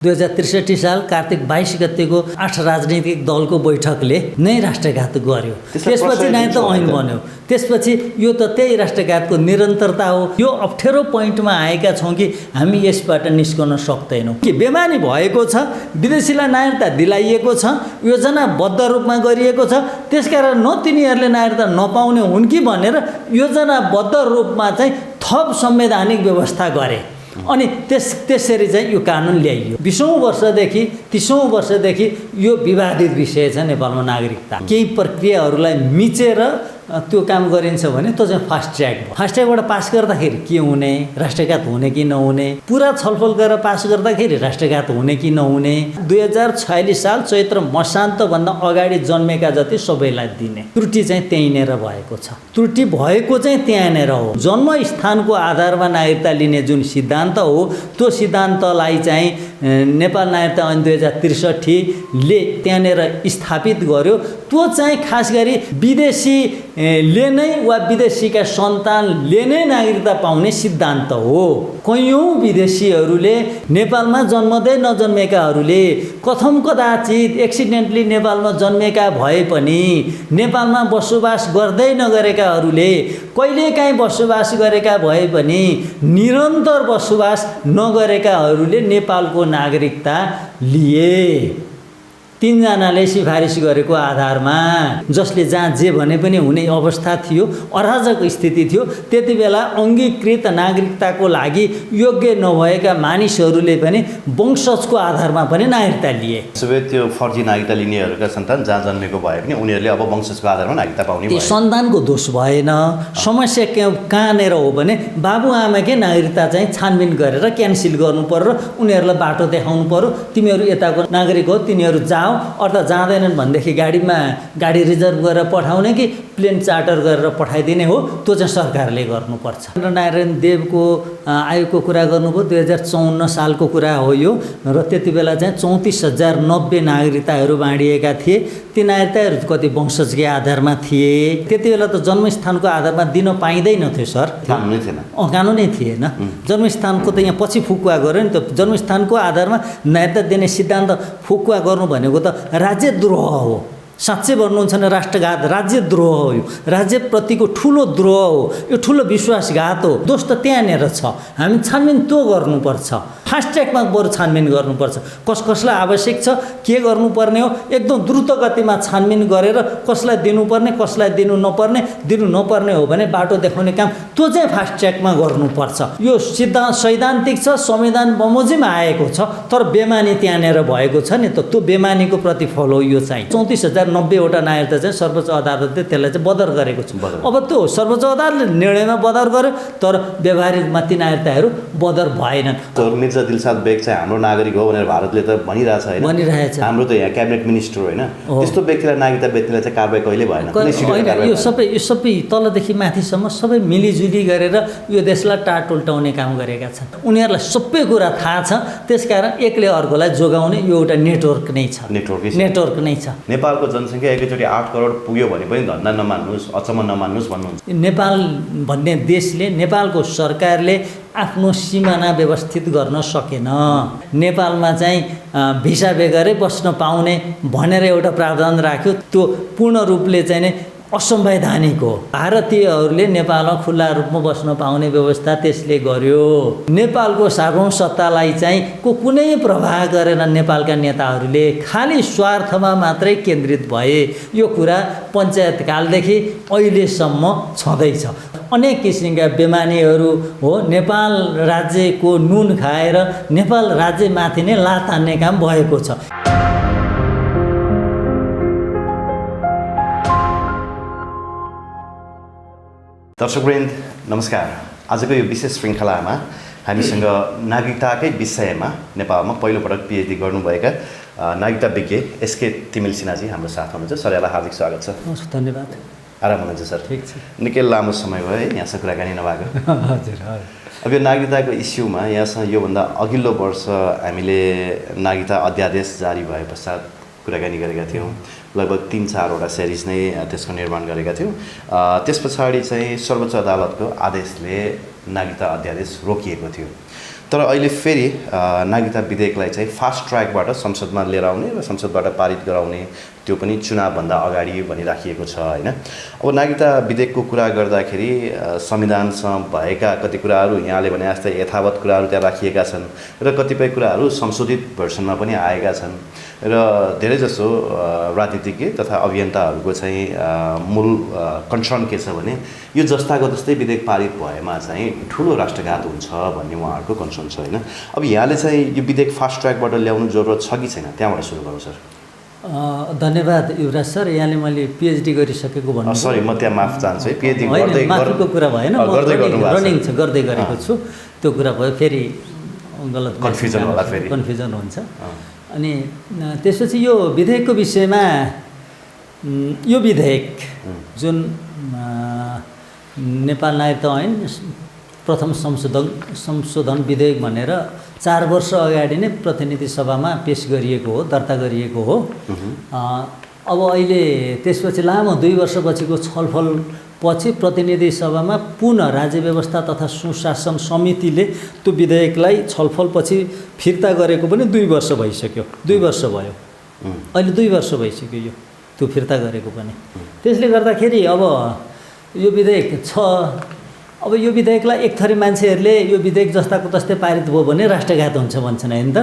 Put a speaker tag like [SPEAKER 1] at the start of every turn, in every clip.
[SPEAKER 1] 2063 साल कार्तिक 22 गतेको 8 राजनीतिक दलको बैठकले नै राष्ट्रघात गर्यो। त्यसपछि नै त ऐन बन्यो। त्यसपछि यो त त्यही राष्ट्रघातको निरन्तरता हो। यो अप्ठ्यारो पोइन्टमा आएका छौँ कि हामी यसबाट निस्कन सक्दैनौँ कि बेमानी भएको छ, विदेशीलाई नागरिकता दिलाइएको छ, योजनाबद्ध रूपमा गरिएको छ, त्यसकारण न तिनीहरूले नागरिकता नपाउने हुन् कि भनेर योजनाबद्ध रूपमा चाहिँ थप संवैधानिक व्यवस्था गरे। अनि त्यसरी चाहिँ यो कानुन ल्याइयो। 20औं वर्षदेखि 30औं वर्षदेखि यो विवादित विषय छ नेपालमा नागरिकता। केही प्रक्रियाहरूलाई मिचेर त्यो काम गरिन्छ भने त्यो चाहिँ फास्ट ट्र्याक भयो। फास्ट ट्र्याकबाट पास गर्दाखेरि के हुने, राष्ट्रघात हुने कि नहुने, पुरा छलफल गरेर पास गर्दाखेरि राष्ट्रघात हुने कि नहुने। 2046 साल चैत्र मसान्तभन्दा अगाडि जन्मेका जति सबैलाई दिने त्रुटि चाहिँ त्यहीँनिर भएको छ। त्रुटि भएको चाहिँ त्यहाँनिर हो। जन्मस्थानको आधारमा नागरिकता लिने जुन सिद्धान्त हो त्यो सिद्धान्तलाई चाहिँ नेपाल नागरिकता ऐन 2063 ले त्यहाँनिर स्थापित गर्यो। त्यो चाहिँ खास गरी विदेशीले नै वा विदेशीका सन्तानले नै नागरिकता पाउने सिद्धान्त हो। कैयौँ विदेशीहरूले नेपालमा जन्मदै नजन्मेकाहरूले कथम कदाचित एक्सिडेन्टली नेपालमा जन्मेका भए पनि नेपालमा बसोबास गर्दै नगरेकाहरूले कहिलेकाहीँ बसोबास गरेका भए पनि निरन्तर बसोबास नगरेकाहरूले नेपालको नागरिकता लिए। 3 जनाले सिफारिस गरेको आधारमा, जसले जहाँ जे भने पनि हुने अवस्था थियो, अराजक स्थिति थियो, त्यति बेला अङ्गीकृत नागरिकताको लागि योग्य नभएका मानिसहरूले पनि वंशजको आधारमा पनि नागरिकता लिए।
[SPEAKER 2] सबै त्यो फर्जी नागरिकता लिनेहरूका सन्तान जहाँ जन्मेको भए पनि उनीहरूले अब वंशजको आधारमा नागरिकता पाउने भयो।
[SPEAKER 1] सन्तानको दोष भएन। समस्या कहाँनिर हो भने बाबुआमाकै नागरिकता चाहिँ छानबिन गरेर क्यान्सिल गर्नु पर्यो, उनीहरूलाई बाटो देखाउनु पर्यो, तिमीहरू यताको नागरिक हो, तिनीहरू जाऊ, अर्थात् जाँदैनन् भनेदेखि गाडी रिजर्भ गरेर पठाउने कि प्लेन चार्टर गरेर पठाइदिने हो, त्यो चाहिँ सरकारले गर्नुपर्छ। नारायण देवको आयोगको कुरा गर्नुभयो, 2054 सालको कुरा हो यो। र त्यति बेला चाहिँ 34,090 नागरिकताहरू बाँडिएका थिए। ती नागरिकताहरू कति वंशजकै आधारमा थिए। त्यति बेला त जन्मस्थानको आधारमा दिन पाइँदैन थियो सर,
[SPEAKER 2] कानुनै थिएन।
[SPEAKER 1] कानुनै थिएन। जन्मस्थानको त यहाँ पछि फुकुवा गर्यो नि त। जन्मस्थानको आधारमा नागरिकता दिने सिद्धान्त फुकुवा गर्नु भनेको त राज्यद्रोह हो। साँच्चै भन्नुहुन्छ भने राष्ट्रघात, राज्यद्रोह हो। यो राज्यप्रतिको ठुलो द्रोह हो, यो ठुलो विश्वासघात हो। दोष त त्यहाँनिर छ। हामी छानबिन त्यो गर्नुपर्छ। फास्ट ट्र्याकमा बरु छानबिन गर्नुपर्छ। कसलाई आवश्यक छ, के गर्नुपर्ने हो, एकदम द्रुत गतिमा छानबिन गरेर कसलाई दिनुपर्ने, कसलाई दिनु नपर्ने हो भने बाटो देखाउने काम त्यो चाहिँ फास्ट ट्र्याकमा गर्नुपर्छ। यो सैद्धान्तिक छ, संविधान बमोजिम आएको छ, तर बेमानी त्यहाँनिर भएको छ नि त। त्यो बेमानीको प्रतिफल हो यो चाहिँ। 34,090 नागरिकता चाहिँ सर्वोच्च अदालतले त्यसलाई चाहिँ बदर गरेको छ। अब त्यो सर्वोच्च अदालतले निर्णयमा बदर गर्यो, तर व्यवहारिकमा ती नागरिकताहरू बदर भएनन्।
[SPEAKER 2] मिर्जा दिलसाद बेग चाहिँ हाम्रो नागरिक हो भनेर भारतले त भनिरहेछ हैन,
[SPEAKER 1] भनिरहेछ।
[SPEAKER 2] हाम्रो त यहाँ क्याबिनेट मिनिस्टर होइन, त्यस्तो व्यक्तिलाई नागरिकता बेच्नेलाई चाहिँ कारबाही कहिले भएन।
[SPEAKER 1] यो सबै तलदेखि माथिसम्म सबै मिलिजुली गरेर यो देशलाई टाटोल्टाउने काम गरेका छन्। उनीहरूलाई सबै कुरा थाहा छ। त्यसकारण एकले अर्कोलाई जोगाउने यो एउटा नेटवर्क नै छ। नेटवर्क नै छ।
[SPEAKER 2] नेपालको जनसङ्ख्या एकैचोटि 8 करोड पुग्यो भने पनि धन्दा नमान्नुहोस्, अचम्म नमान्नुहोस् भन्नुहुन्छ।
[SPEAKER 1] नेपाल भन्ने देशले, नेपालको सरकारले आफ्नो सिमाना व्यवस्थित गर्न सकेन। नेपालमा चाहिँ भिसा बेगरै बस्न पाउने भनेर एउटा प्रावधान राख्यो, त्यो पूर्ण रूपले चाहिँ नै असंवैधानिक हो। भारतीयहरूले नेपालमा खुल्ला रूपमा बस्न पाउने व्यवस्था त्यसले गर्यो। नेपालको सार्वभौम सत्तालाई चाहिँ कुनै प्रभाव गरेन। नेपालका नेताहरूले खालि स्वार्थमा मात्रै केन्द्रित भए। यो कुरा पञ्चायतकालदेखि अहिलेसम्म छँदैछ। अनेक किसिमका बेमानीहरू हो। नेपाल राज्यको नुन खाएर नेपाल राज्यमाथि नै लात हान्ने काम भएको छ।
[SPEAKER 2] दर्शकवृन्द नमस्कार। आजको यो विशेष श्रृङ्खलामा हामीसँग नागरिकताकै विषयमा नेपालमा पहिलोपटक पिएचडी गर्नुभएका नागरिकता विज्ञ एसके तिमिल सिन्हाजी हाम्रो साथ हुनुहुन्छ। सर, यहाँलाई हार्दिक स्वागत छ।
[SPEAKER 1] धन्यवाद।
[SPEAKER 2] आराम हुनुहुन्छ सर? ठिक छ। निकै लामो समय भयो है यहाँसँग कुराकानी नभएको। हजुर। अब यो नागरिकताको इस्युमा यहाँसँग योभन्दा अघिल्लो वर्ष हामीले नागरिकता अध्यादेश जारी भए पश्चात कुराकानी गरेका थियौँ। लगभग 3-4वटा सिरिज नै त्यसको निर्माण गरेका थियौँ। त्यस पछाडि चाहिँ सर्वोच्च अदालतको आदेशले नागरिकता अध्यादेश रोकिएको थियो। तर अहिले फेरि नागरिकता विधेयकलाई चाहिँ फास्ट ट्र्याकबाट संसदमा लिएर आउने र संसदबाट पारित गराउने त्यो पनि चुनावभन्दा अगाडि भनिराखिएको छ होइन। अब नागरिकता विधेयकको कुरा गर्दाखेरि संविधानसँग भएका कति कुराहरू यहाँले भने जस्तै यथावत कुराहरू त्यहाँ राखिएका छन् र कतिपय कुराहरू संशोधित भर्सनमा पनि आएका छन् र धेरैजसो राजनीतिज्ञ तथा अभियन्ताहरूको चाहिँ मूल कन्सर्न के छ भने यो जस्ताको जस्तै विधेयक पारित भएमा चाहिँ ठुलो राष्ट्रघात हुन्छ भन्ने उहाँहरूको कन्सर्न छ होइन। अब यहाँले चाहिँ यो विधेयक फास्ट ट्र्याकबाट ल्याउनु जरुरत छ कि छैन, त्यहाँबाट सुरु गरौँ सर।
[SPEAKER 1] धन्यवाद युवराज सर, यहाँले मैले पिएचडी गरिसकेको भन्नु।
[SPEAKER 2] सरी, म त्यहाँ माफ चाहन्छु है, पिएचडी गर्दै
[SPEAKER 1] माफीको कुरा भएन, रनिङ छ गर्दै गरेको छु, त्यो कुरा भयो फेरि गलत
[SPEAKER 2] कन्फ्युजन होला, फेरि
[SPEAKER 1] कन्फ्युजन हुन्छ। अनि त्यसपछि यो विधेयकको विषयमा यो विधेयक जुन नेपाल नागरिकता ऐन प्रथम संशोधन विधेयक भनेर 4 वर्ष अगाडि नै प्रतिनिधि सभामा पेश गरिएको हो, दर्ता गरिएको हो। अब अहिले त्यसपछि लामो 2 वर्षपछिको छलफल पछि प्रतिनिधि सभामा पुनः राज्य व्यवस्था तथा सुशासन समितिले त्यो विधेयकलाई छलफलपछि फिर्ता गरेको पनि 2 वर्ष भइसक्यो, 2 वर्ष भयो, अहिले 2 वर्ष भइसक्यो यो त्यो फिर्ता गरेको पनि। त्यसले गर्दाखेरि अब यो विधेयक छ। अब यो विधेयकलाई एक थरी मान्छेहरूले यो विधेयक जस्ताको तस्तै पारित भयो भने राष्ट्रघात हुन्छ भन्छन् होइन त,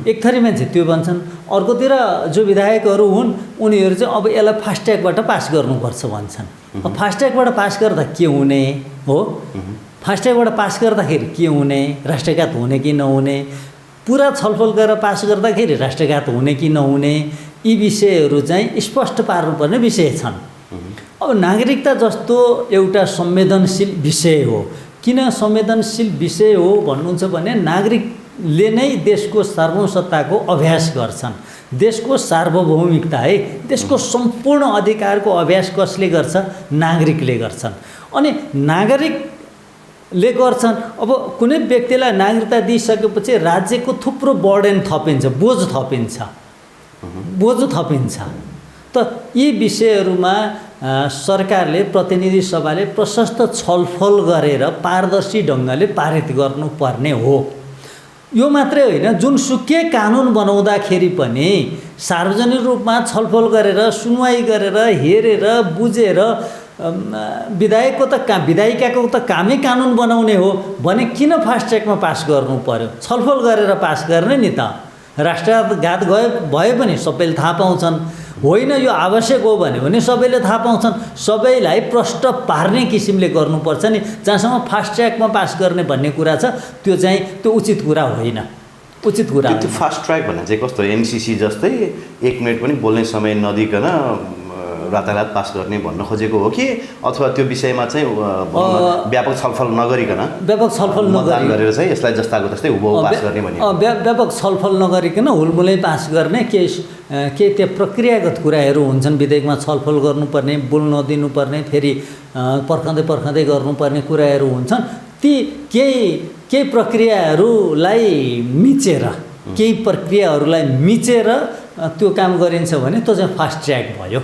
[SPEAKER 1] एक थरी मान्छे त्यो भन्छन्। अर्कोतिर जो विधायकहरू हुन् उनीहरू चाहिँ अब यसलाई फास्ट ट्र्याकबाट पास गर्नुपर्छ भन्छन्। अब फास्ट ट्र्याकबाट पास गर्दा के हुने हो, फास्ट ट्र्याकबाट पास गर्दाखेरि के हुने, राष्ट्रघात हुने कि नहुने, पुरा छलफल गरेर पास गर्दाखेरि राष्ट्रघात हुने कि नहुने, यी विषयहरू चाहिँ स्पष्ट पार्नुपर्ने विषय छन्। अब नागरिकता जस्तो एउटा संवेदनशील विषय हो। किन संवेदनशील विषय हो भन्नुहुन्छ भने नागरिकले नै देशको सार्वभौमसत्ताको अभ्यास गर्छन्, देशको सार्वभौमिकता है, देशको सम्पूर्ण अधिकारको अभ्यास कसले गर्छ, नागरिकले गर्छन्। अनि नागरिकले गर्छन्। अब कुनै व्यक्तिलाई नागरिकता दिइसकेपछि राज्यको थुप्रो बर्डन थपिन्छ, बोझ थपिन्छ। त यी विषयहरूमा सरकारले, प्रतिनिधि सभाले प्रशस्त छलफल गरेर पारदर्शी ढङ्गले पारित गर्नुपर्ने हो। यो मात्रै होइन, जुनसुकै कानुन बनाउँदाखेरि पनि सार्वजनिक रूपमा छलफल गरेर, सुनवाई गरेर, हेरेर, बुझेर, विधायिकाको त कामै कानुन बनाउने हो भने किन फास्ट ट्र्याकमा पास गर्नु पर्यो? छलफल गरेर पास गर्ने नि त। राष्ट्रघात भए पनि सबैले थाहा पाउँछन्, होइन यो आवश्यक हो भने सबैले थाहा पाउँछन्। सबैलाई प्रष्ट पार्ने किसिमले गर्नुपर्छ नि। जहाँसम्म फास्ट ट्र्याकमा पास गर्ने भन्ने कुरा छ त्यो चाहिँ त्यो उचित कुरा होइन, उचित कुरा।
[SPEAKER 2] त्यो फास्ट ट्र्याक भन्ने चाहिँ कस्तो, एमसिसी जस्तै 1 मिनट पनि बोल्ने समय नदिकन रातारात पास गर्ने भन्न खोजेको हो कि अथवा त्यो विषयमा चाहिँ व्यापक छलफल नगरिकन गरेर चाहिँ यसलाई जस्ताको तस्तै हुबहु पास गर्ने भन्ने?
[SPEAKER 1] व्यापक छलफल नगरिकन हुलमुलै पास गर्ने केही त्यो प्रक्रियागत कुराहरू हुन्छन्। विधेयकमा छलफल गर्नुपर्ने, बोल्न दिनुपर्ने, फेरि पर्खँदै गर्नुपर्ने कुराहरू हुन्छन्। ती केही प्रक्रियाहरूलाई मिचेर त्यो काम गरिन्छ भने त्यो चाहिँ फास्ट ट्र्याक भयो।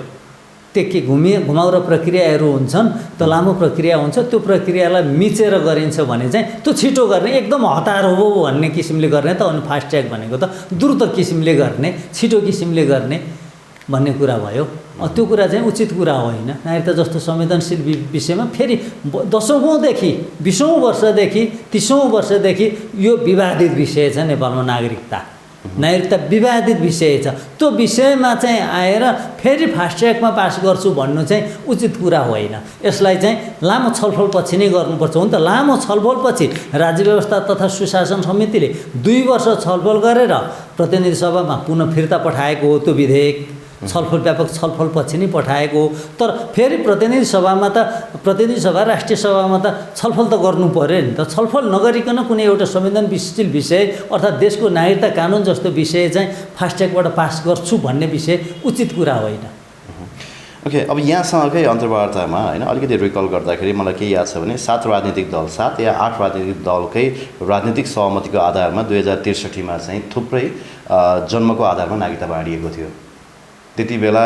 [SPEAKER 1] त्यो के घुमाउरो प्रक्रियाहरू हुन्छन्, त्यो लामो प्रक्रिया हुन्छ, त्यो प्रक्रियालाई मिचेर गरिन्छ भने चाहिँ त्यो छिटो गर्ने, एकदम हतार हो भन्ने किसिमले गर्ने त अनि फास्ट ट्र्याक भनेको त द्रुत किसिमले गर्ने, छिटो किसिमले गर्ने भन्ने कुरा भयो। त्यो कुरा चाहिँ उचित कुरा होइन। नागरिकता जस्तो संवेदनशील विषयमा फेरि 10औँदेखि 20औँ वर्षदेखि 30औँ वर्षदेखि यो विवादित विषय छ नेपालमा। नागरिकता विवादित विषय छ। त्यो विषयमा चाहिँ आएर फेरि फास्ट ट्र्याकमा पास गर्छु भन्नु चाहिँ उचित कुरा होइन। यसलाई चाहिँ लामो छलफलपछि नै गर्नुपर्छ। हो नि त, लामो छलफलपछि राज्य व्यवस्था तथा सुशासन समितिले 2 वर्ष छलफल गरेर प्रतिनिधि सभामा पुनः फिर्ता पठाएको हो त्यो विधेयक। व्यापक छलफलपछि नै पठाएको हो। तर फेरि प्रतिनिधि सभा राष्ट्रिय सभामा त छलफल त गर्नु पर्यो नि त। छलफल नगरिकन कुनै एउटा संवेदनशील विषय अर्थात् देशको नागरिकता कानुन जस्तो विषय चाहिँ फास्ट ट्र्याकबाट पास गर्छु भन्ने विषय उचित कुरा होइन।
[SPEAKER 2] ओके, अब यहाँसँगकै अन्तर्वार्तामा होइन अलिकति रिकल गर्दाखेरि मलाई के याद छ भने 7 राजनीतिक दल, 7 या 8 राजनीतिक दलकै राजनीतिक सहमतिको आधारमा 2063मा चाहिँ थुप्रै जन्मको आधारमा नागरिकता बाँडिएको थियो। त्यति बेला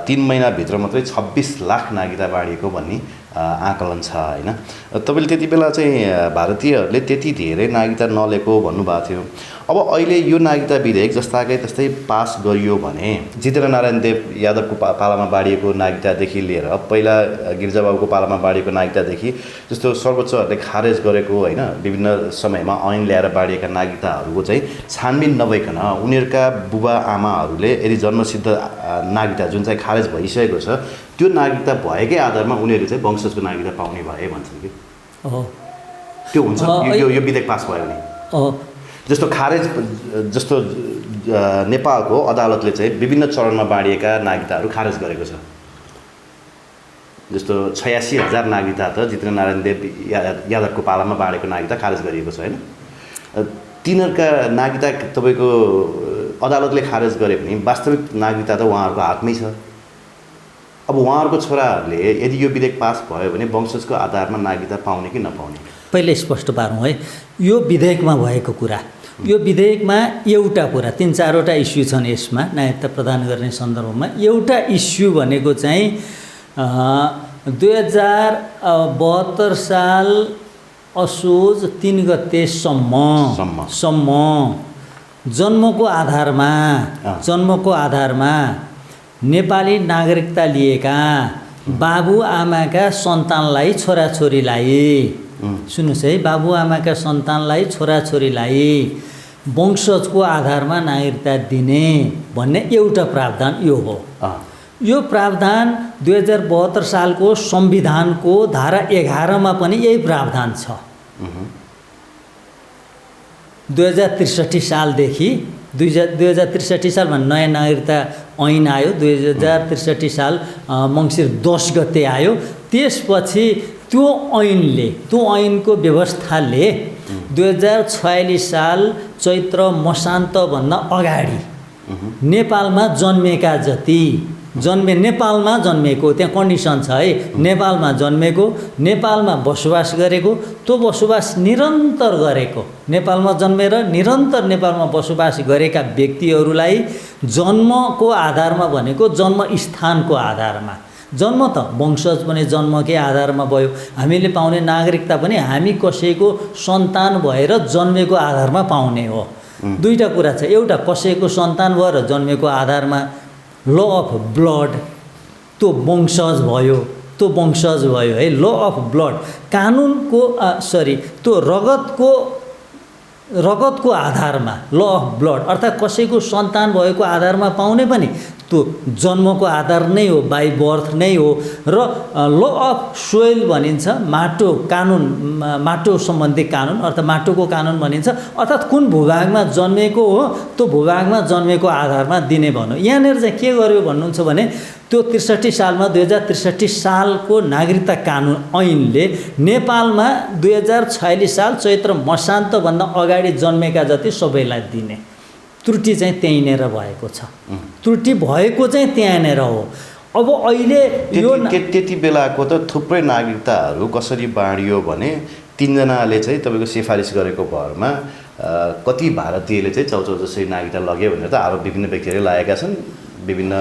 [SPEAKER 2] 3 महिनाभित्र मात्रै 26 लाख नागरिकता बाँडिएको भन्ने आकलन छ होइन। तपाईँले त्यति बेला चाहिँ भारतीयहरूले त्यति धेरै नागरिकता नलिएको भन्नुभएको थियो। अब अहिले यो नागरिकता विधेयक जस्ताकै त्यस्तै पास गरियो भने जितेन्द्रनारायण देव यादवको पालामा बाँडिएको नागरिकतादेखि लिएर पहिला गिरिजाबाबुको पालामा बाँडिएको नागरिकतादेखि जस्तो सर्वोच्चहरूले खारेज गरेको होइन विभिन्न समयमा ऐन ल्याएर बाँडिएका नागरिकताहरूको चाहिँ छानबिन नभइकन उनीहरूका बुबा आमाहरूले यदि जन्मसिद्ध नागरिकता जुन चाहिँ खारेज भइसकेको छ त्यो नागरिकता भएकै आधारमा उनीहरू चाहिँ वंशजको नागरिकता पाउने भए भन्छन् कि त्यो हुन्छ यो विधेयक पास भयो भने जस्तो खारेज जस्तो नेपालको अदालतले चाहिँ विभिन्न चरणमा बाँडिएका नागरिकताहरू खारेज गरेको छ। जस्तो 86,000 नागरिकता त जितेन्द्रनारायण देव यादवको पालामा बाँडेको नागरिकता खारेज गरिएको छ होइन। तिनीहरूका नागरिकता तपाईँको अदालतले खारेज गरे पनि वास्तविक नागरिकता त उहाँहरूको हातमै छ। अब उहाँहरूको छोराहरूले यदि यो विधेयक पास भयो भने वंशजको आधारमा नागरिकता पाउने कि नपाउने
[SPEAKER 1] पहिले स्पष्ट पारौँ है। यो विधेयकमा भएको कुरा, यो विधेयकमा एउटा कुरा 3-4वटा इस्यु छन् यसमा नागरिकता प्रदान गर्ने सन्दर्भमा। एउटा इस्यु भनेको चाहिँ 2072 साल असोज 3 गतेसम्म जन्मको आधारमा नेपाली नागरिकता लिएका बाबुआमाका सन्तानलाई छोराछोरीलाई सुन्नुहोस् है, बाबुआमाका सन्तानलाई छोराछोरीलाई वंशजको आधारमा नागरिकता दिने भन्ने एउटा प्रावधान यो हो। यो प्रावधान 2072 सालको संविधानको धारा 11 पनि यही प्रावधान छ। 2063 सालदेखि 2063 सालमा नयाँ नागरिकता ऐन आयो। 2063 साल मङ्सिर 10 गते आयो। त्यसपछि त्यो ऐनको व्यवस्थाले 2046 साल चैत्र मसान्तभन्दा अगाडि नेपालमा जन्मेका जति नेपालमा जन्मेको, त्यहाँ कन्डिसन छ है, नेपालमा जन्मेको, नेपालमा बसोबास गरेको, त्यो बसोबास निरन्तर गरेको, नेपालमा जन्मेर निरन्तर नेपालमा बसोबास गरेका व्यक्तिहरूलाई जन्मको आधारमा भनेको जन्मस्थानको आधारमा, जन्म त वंशज पनि जन्मकै आधारमा भयो। हामीले पाउने नागरिकता पनि हामी कसैको सन्तान भएर जन्मेको आधारमा पाउने हो। दुईटा कुरा छ, एउटा कसैको सन्तान भएर जन्मेको आधारमा ल अफ ब्लड, त्यो वंशज भयो है। ल अफ ब्लड कानुनको त्यो रगतको आधारमा ल अफ ब्लड अर्थात् कसैको सन्तान भएको आधारमा पाउने पनि त्यो जन्मको आधार नै हो, बाई बर्थ नै हो। र ल अफ सोइल भनिन्छ, माटो सम्बन्धी कानुन अर्थात् माटोको कानुन भनिन्छ, अर्थात् कुन भूभागमा जन्मेको हो त्यो भूभागमा जन्मेको आधारमा दिने भन्नु। यहाँनिर चाहिँ के गर्यो भन्नुहुन्छ भने त्यो 2063 सालको नागरिकता कानुन ऐनले नेपालमा 2046 साल चैत्र मसान्तभन्दा अगाडि जन्मेका जति सबैलाई दिने। त्रुटि चाहिँ त्यहीँनिर भएको छ, त्रुटि भएको चाहिँ त्यहाँनिर हो। अब अहिले यो
[SPEAKER 2] त्यति बेलाको त थुप्रै नागरिकताहरू कसरी बाँडियो भने 3 जनाले चाहिँ तपाईँको सिफारिस गरेको भरमा कति भारतीयले चाहिँ चौचौजसरी नागरिकता लग्यो भनेर त आरोप विभिन्न व्यक्तिहरूले लागेका छन्, विभिन्न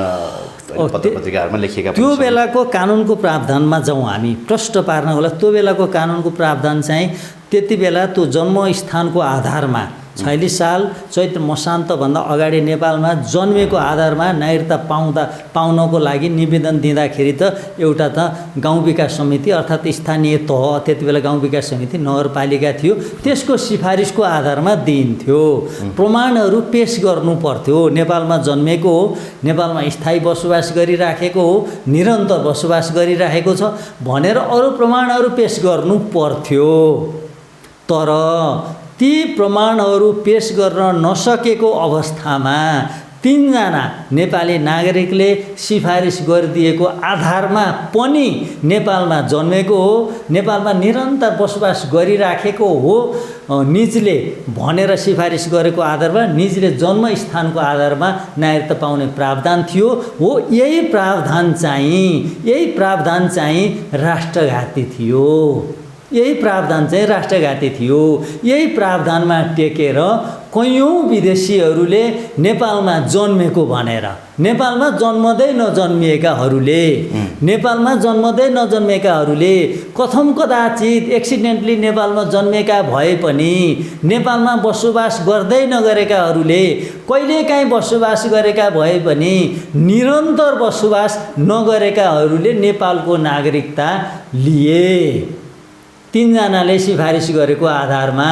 [SPEAKER 2] पत्रपत्रिकाहरूमा लेखिएका
[SPEAKER 1] त्यो बेलाको कानुनको प्रावधानमा जाउँ हामी प्रष्ट पार्नको लागि। त्यो बेलाको कानुनको प्रावधान चाहिँ त्यति बेला त्यो जन्मस्थानको आधारमा 46 साल चैत्र मसान्तभन्दा अगाडि नेपालमा जन्मेको आधारमा नागरिकता पाउनको लागि निवेदन दिँदाखेरि त एउटा त गाउँ विकास समिति अर्थात् स्थानीय तह, त्यति बेला गाउँ विकास समिति नगरपालिका थियो, त्यसको सिफारिसको आधारमा दिइन्थ्यो। प्रमाणहरू पेश गर्नु पर्थ्यो, नेपालमा जन्मेको हो, नेपालमा स्थायी बसोबास गरिराखेको हो, निरन्तर बसोबास गरिराखेको छ भनेर अरू प्रमाणहरू पेश गर्नु पर्थ्यो। तर ती प्रमाणहरू पेश गर्न नसकेको अवस्थामा 3 जना नेपाली नागरिकले सिफारिस गरिदिएको आधारमा पनि नेपालमा जन्मेको हो, नेपालमा निरन्तर बसोबास गरिराखेको हो निजले भनेर सिफारिस गरेको आधारमा निजले जन्मस्थानको आधारमा नागरिकता पाउने प्रावधान थियो। हो यही प्रावधान चाहिँ राष्ट्रघाती थियो। यही प्रावधानमा टेकेर कयौँ विदेशीहरूले नेपालमा जन्मेको भनेर, नेपालमा जन्मदै नजन्मिएकाहरूले नेपालमा जन्मदै नजन्मेकाहरूले कथम कदाचित एक्सिडेन्टली नेपालमा जन्मेका भए पनि नेपालमा बसोबास गर्दै नगरेकाहरूले कहिलेकाहीँ बसोबास गरेका भए पनि निरन्तर बसोबास नगरेकाहरूले नेपालको नागरिकता लिए। 3 जनाले सिफारिस गरेको आधारमा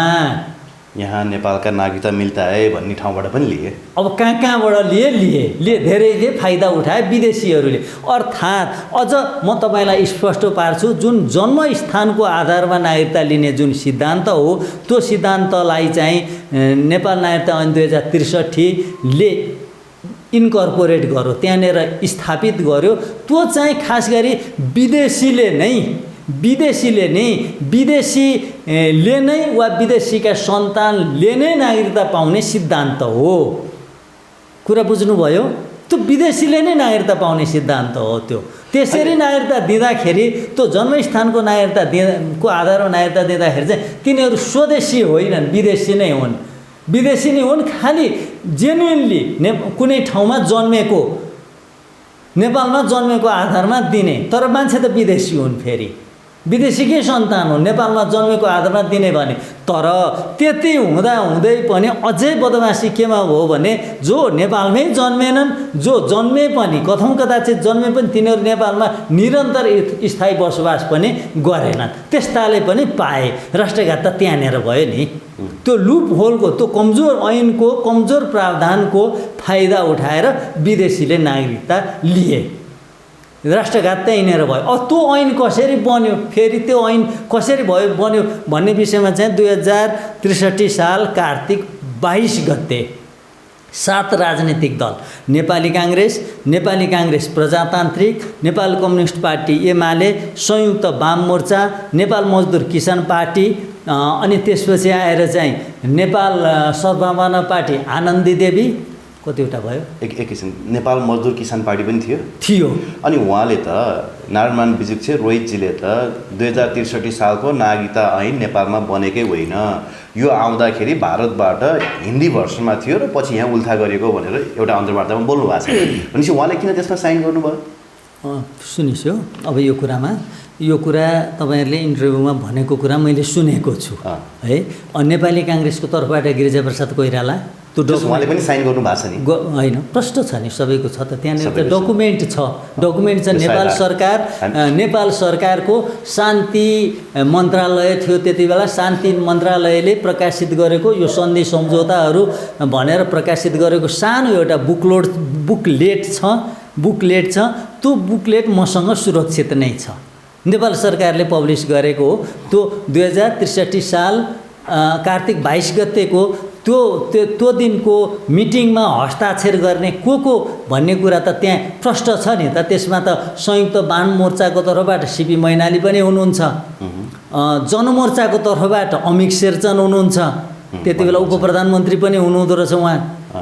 [SPEAKER 2] यहाँ नेपालका नागरिकता मिल्ता है भन्ने ठाउँबाट पनि लिए।
[SPEAKER 1] अब कहाँबाट लिए धेरैले फाइदा उठाए विदेशीहरूले। अर्थात् अझ म तपाईँलाई स्पष्ट पार्छु, जुन जन्मस्थानको आधारमा नागरिकता लिने जुन सिद्धान्त हो त्यो सिद्धान्तलाई चाहिँ नेपाल नागरिकता ऐन 2063 ले इन्कर्पोरेट गर्यो, त्यहाँनिर स्थापित गर्यो। त्यो चाहिँ खास गरी विदेशीले नै वा विदेशीका सन्तानले नै नागरिकता पाउने सिद्धान्त हो। कुरा बुझ्नुभयो? त्यो विदेशीले नै नागरिकता पाउने सिद्धान्त हो। त्यो त्यसरी नागरिकता दिँदाखेरि त्यो जन्मस्थानको नागरिकता को आधारमा नागरिकता दिँदाखेरि चाहिँ तिनीहरू स्वदेशी होइनन्, विदेशी नै हुन्। खालि जेन्युनली कुनै ठाउँमा जन्मेको, नेपालमा जन्मेको आधारमा दिने, तर मान्छे त विदेशी हुन्, फेरि विदेशीकै सन्तान हो, नेपालमा जन्मेको आधारमा दिने भने। तर त्यति हुँदै पनि अझै बदमासी केमा हो भने जो नेपालमै जन्मेनन्, जो जन्मे पनि कथम कदाचित जन्मे पनि तिनीहरू नेपालमा निरन्तर स्थायी बसोबास पनि गरेनन्, त्यस्ताले पनि पाए। राष्ट्रघात त त्यहाँनिर भयो नि। त्यो लुप होलको, त्यो कमजोर ऐनको कमजोर प्रावधानको फाइदा उठाएर विदेशीले नागरिकता लिए। राष्ट्रघात त्यहीँनिर भयो। अब त्यो ऐन कसरी बन्यो, फेरि त्यो ऐन कसरी बन्यो भन्ने विषयमा चाहिँ 2063 साल कार्तिक 22 गते 7 राजनीतिक दल, नेपाली काङ्ग्रेस प्रजातान्त्रिक, नेपाल कम्युनिस्ट पार्टी एमाले, संयुक्त वाम मोर्चा, नेपाल मजदुर किसान पार्टी, अनि त्यसपछि आएर चाहिँ नेपाल सद्भावना पार्टी आनन्दी देवी, कतिवटा भयो?
[SPEAKER 2] एकैछिन, नेपाल मजदुर किसान पार्टी पनि थियो। अनि उहाँले त नारायण विजुक्ष रोहितजीले त 2063 सालको नागरिकता ऐन नेपालमा बनेकै होइन, यो आउँदाखेरि भारतबाट हिन्दी भर्सनमा थियो र पछि यहाँ उल्था गरेको भनेर एउटा अन्तर्वार्तामा बोल्नु भएको छ। भनेपछि उहाँले किन त्यसमा साइन गर्नुभयो?
[SPEAKER 1] सुनिस् हो, अब यो कुरा तपाईँहरूले इन्टरभ्यूमा भनेको कुरा मैले सुनेको छु है। नेपाली काङ्ग्रेसको तर्फबाट गिरिजाप्रसाद कोइराला त्यो
[SPEAKER 2] उहाँले पनि साइन गर्नु भएको छ नि?
[SPEAKER 1] होइन, प्रष्ट छ नि, सबैको छ त, त्यहाँनिर त डकुमेन्ट छ। नेपाल सरकारको शान्ति मन्त्रालय थियो त्यति बेला। शान्ति मन्त्रालयले प्रकाशित गरेको यो सन्धि सम्झौताहरू भनेर प्रकाशित गरेको सानो एउटा बुकलेट छ। त्यो बुकलेट मसँग सुरक्षित नै छ, नेपाल सरकारले पब्लिस गरेको हो। त्यो 2063 साल कार्तिक 22 गतेको त्यो दिनको मिटिङमा हस्ताक्षर गर्ने को भन्ने कुरा त त्यहाँ प्रष्ट छ नि त। त्यसमा त संयुक्त वाम मोर्चाको तर्फबाट सीपी मैनाली पनि हुनुहुन्छ, जनमोर्चाको तर्फबाट अमिक शेरचन हुनुहुन्छ, त्यति बेला उप प्रधानमन्त्री पनि हुनुहुँदो रहेछ उहाँ,